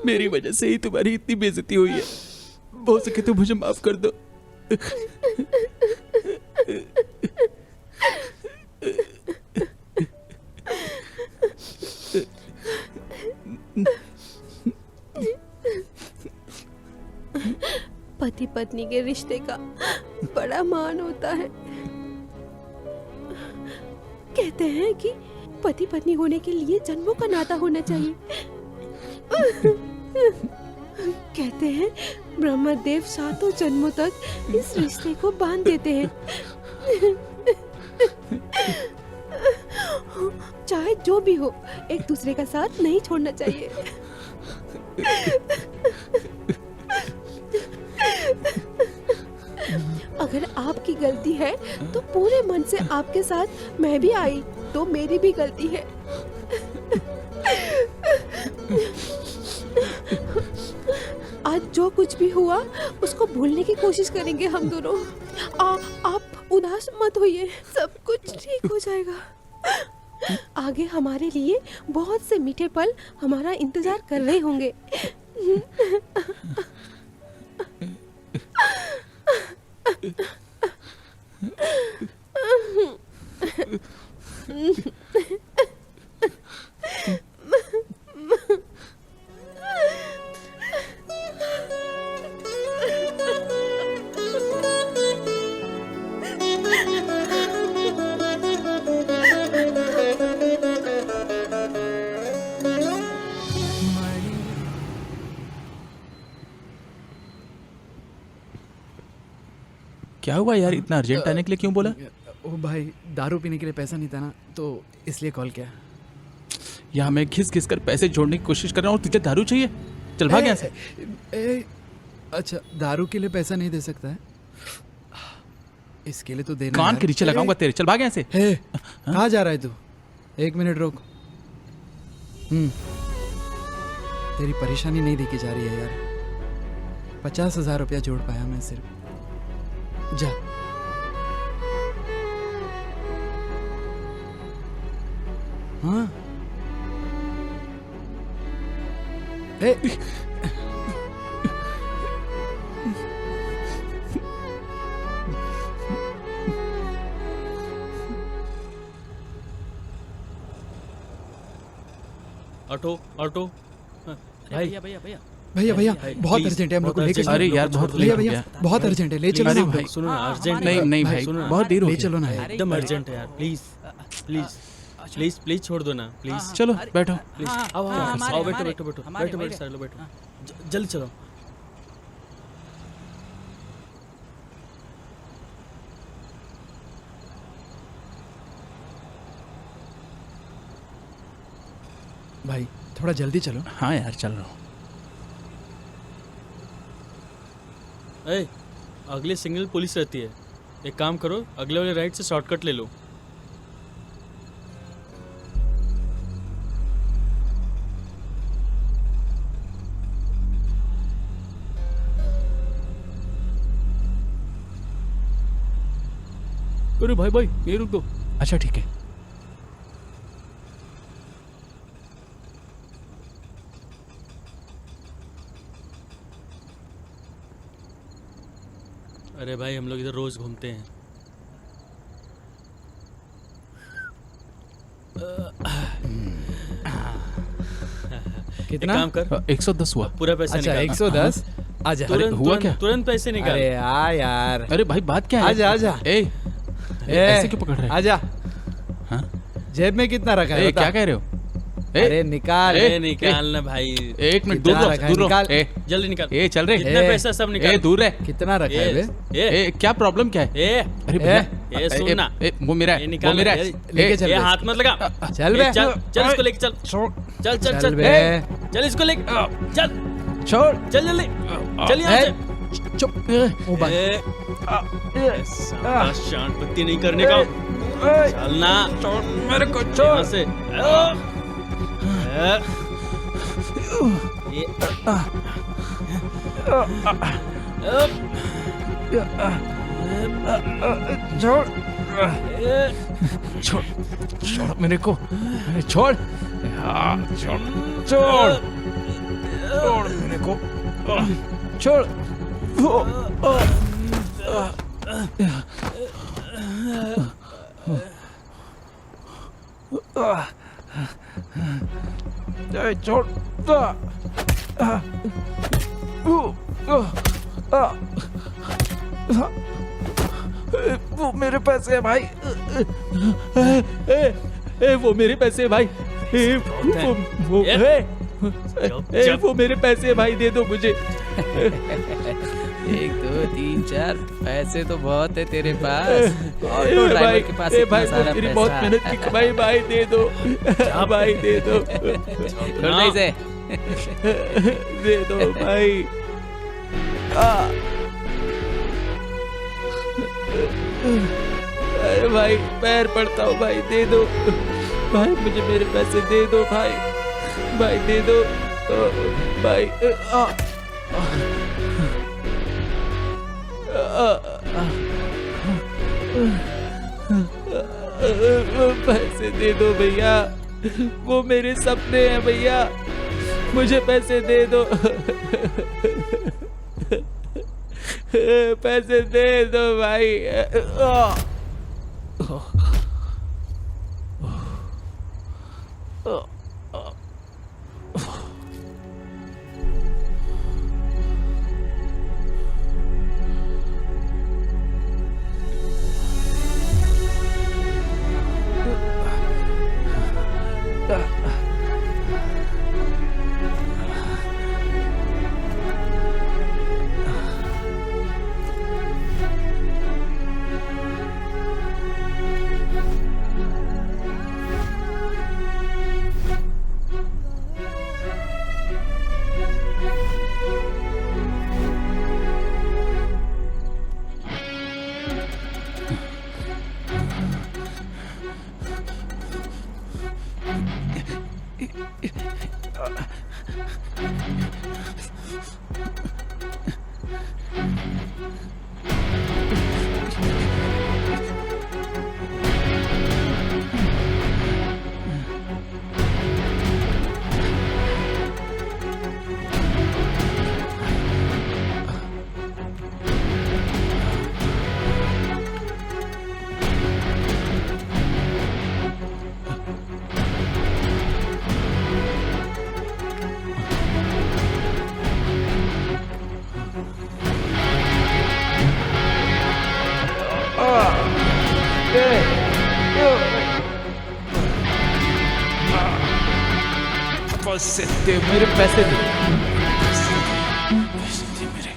मेरी वजह से ही तुम्हारी इतनी बेइज्जती हुई है। हो सके तो मुझे माफ कर दो। पति पत्नी के रिश्ते का बड़ा मान होता है। कहते हैं कि पति पत्नी होने के लिए जन्मों का नाता होना चाहिए। कहते हैं ब्रह्मदेव 7 जन्मों तक इस रिश्ते को बांध देते हैं। चाहे जो भी हो, एक दूसरे का साथ नहीं छोड़ना चाहिए। अगर आपकी गलती है तो पूरे मन से आपके साथ मैं भी आई तो मेरी भी गलती है। आज जो कुछ भी हुआ उसको भूलने की कोशिश करेंगे हम दोनों। आप उदास मत होइए, सब कुछ ठीक हो जाएगा। आगे हमारे लिए बहुत से मीठे पल हमारा इंतजार कर रहे होंगे। क्या हुआ यार, इतना अर्जेंट आने के लिए क्यों बोला? ओ भाई, दारू पीने के लिए पैसा नहीं था ना, तो इसलिए कॉल किया। यहाँ मैं घिस घिस कर पैसे जोड़ने की कोशिश कर रहा हूँ और तुझे दारू चाहिए? चल भाग यहाँ से। अच्छा, दारू के लिए पैसा नहीं दे सकता है? इसके लिए तो देना। कान के नीचे लगाऊंगा तेरे, चल भाग यहाँ से। कहाँ जा रहा है तू? 1 मिनट रोक। तेरी परेशानी नहीं देखी जा रही है यार। 50,000 रुपया जोड़ पाया मैं सिर्फ। जा। हाँ। Auto auto. भैया भैया बहुत अर्जेंट है, हम लोग को लेके चलो। अरे यार बहुत लेट हो गया। बहुत अर्जेंट है, ले चलो ना भाई। सुनो ना, अर्जेंट नहीं भाई, बहुत देर हो ले गई। चलो ना यार। एकदम अर्जेंट है यार, प्लीज प्लीज प्लीज प्लीज छोड़ दो ना प्लीज। चलो बैठो। प्लीज आओ आओ, बैठो बैठो बैठो बैठो बैठो सारे लोग बैठो, जल्दी चलो। भाई थोड़ा जल्दी चलो। हाँ यार चल रहा हूँ। ए, अगले सिग्नल पुलिस रहती है, एक काम करो अगले वाले राइट से शॉर्टकट ले लो। अरे भाई भाई ये रुक दो। अच्छा ठीक है। अरे भाई हम लोग इधर रोज घूमते हैं। कितना? एक काम कर, 110 हुआ। पूरा पैसा अच्छा निकाल। 110। आजा। तुरंत हुआ क्या? तुरंत पैसे निकाल। अरे आ यार। अरे भाई बात क्या है? आजा आजा। ऐसे क्यों पकड़ रहे हैं? आजा। हाँ? जेब में कितना रखा है? क्या कह रहे हो? अरे निकाल। निकालना भाई। 1 मिनट दूर रहो, दूर रहो। जल्दी निकाल। चल रहे। कितना पैसा सब निकाल। दूर है। कितना रखा है बे? क्या प्रॉब्लम क्या है? अरे भैया सुन ना, वो मेरा है, वो मेरा है। लेके चल। ये हाथ मत लगा। चल बे। चल चल इसको लेके चल। चल चल चल बे। चल इसको लेके चल। छोड़। चल जल्दी चल यहाँ से। चुप। ओ भाई। शांति नहीं करने का। चलना। छोड़ मेरे को, छोड़ यहाँ से। छोड़ छोड़ छोड़ मेरे को, छोड़ छोड़ छोड़ छोड़ मेरे को, छोड़। छोड़। वो मेरे पैसे है भाई। वो मेरे पैसे है भाई। वो मेरे पैसे है भाई, दे दो मुझे। 1 2 3 4 पैसे तो बहुत है तेरे पास। ऑटो ड्राइवर के पास इतना सारा मेरी पैसा। बहुत मेहनत की कमाई भाई, दे दो भाई, दे दो। छोड़ दे इसे। दे दो भाई। अरे भाई पैर पड़ता हूँ भाई, दे दो भाई, मुझे मेरे पैसे दे दो भाई, भाई दे दो भाई। पैसे दे दो भैया, वो मेरे सपने हैं भैया, मुझे पैसे दे दो। पैसे दे दो भाई। पैसे दे, मेरे पैसे दे, पैसे दे मेरे,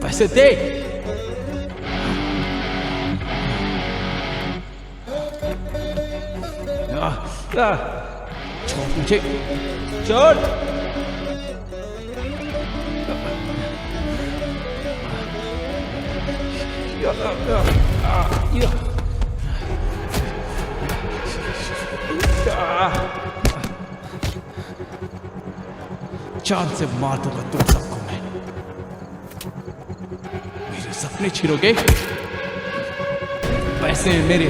पैसे दे। छोड़ मुझे, छोड़। जान से मार दूंगा तुम सबको मैं। मेरे सपने छीनोगे, पैसे मेरे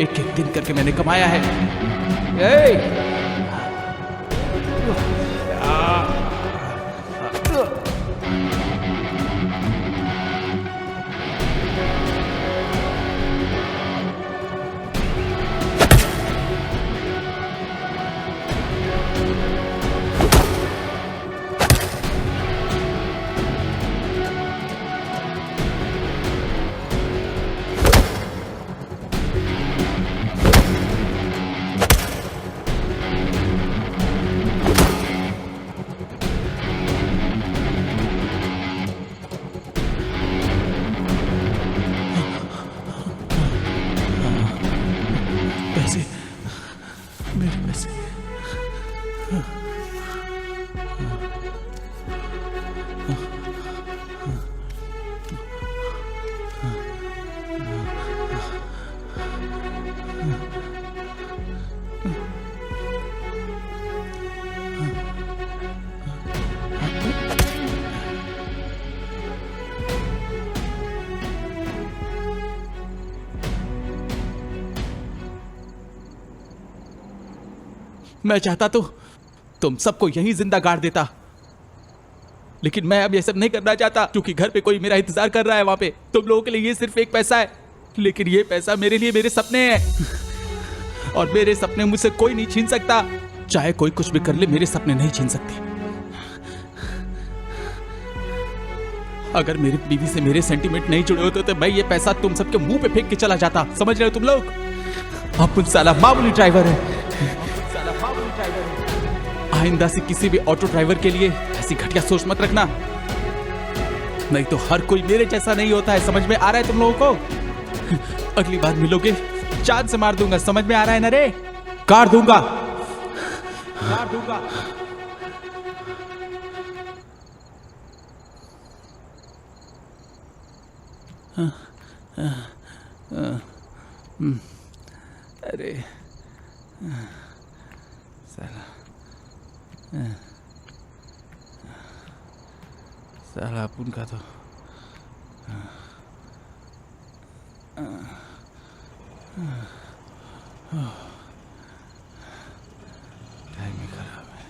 एक एक दिन करके मैंने कमाया है। मैं चाहता तो तुम सबको यहीं जिंदा गाड़ देता, लेकिन मैं अब ये सब नहीं करना चाहता क्योंकि घर पे कोई मेरा इंतजार कर रहा है। वहां पे तुम लोगों के लिए ये सिर्फ एक पैसा है, लेकिन ये पैसा मेरे लिए मेरे सपने हैं और मेरे सपने मुझसे कोई नहीं छीन सकता। चाहे कोई कुछ भी कर ले, मेरे सपने नहीं छीन सकते। अगर मेरी बीवी से मेरे सेंटीमेंट नहीं जुड़े होते तो मैं ये पैसा तुम सबके मुंह पे फेंक के चला जाता। समझ रहे हो तुम लोग? अब साला मामूली ड्राइवर है, आइंदा से किसी भी ऑटो ड्राइवर के लिए ऐसी घटिया सोच मत रखना, नहीं तो हर कोई मेरे जैसा नहीं होता है। समझ में आ रहा है तुम लोगों को? अगली बार मिलोगे चांद से मार दूंगा, समझ में आ रहा है ना रे? काट दूंगा, काट दूंगा। अरे साला अपन का तो टाइम ही खराब है।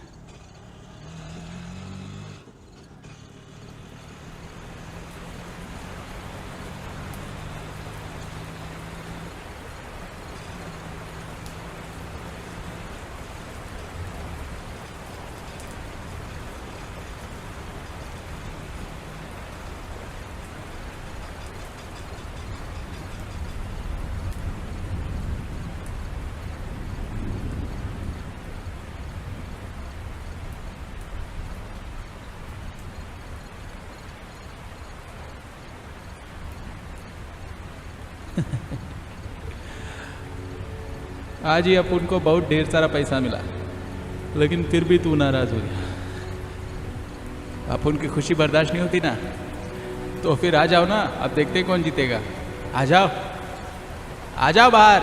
आज ही अपुन को बहुत ढेर सारा पैसा मिला, लेकिन फिर भी तू नाराज हो गया। अपुन की खुशी बर्दाश्त नहीं होती ना, तो फिर आ जाओ ना। अब देखते कौन जीतेगा। आ जाओ, आ जाओ बाहर।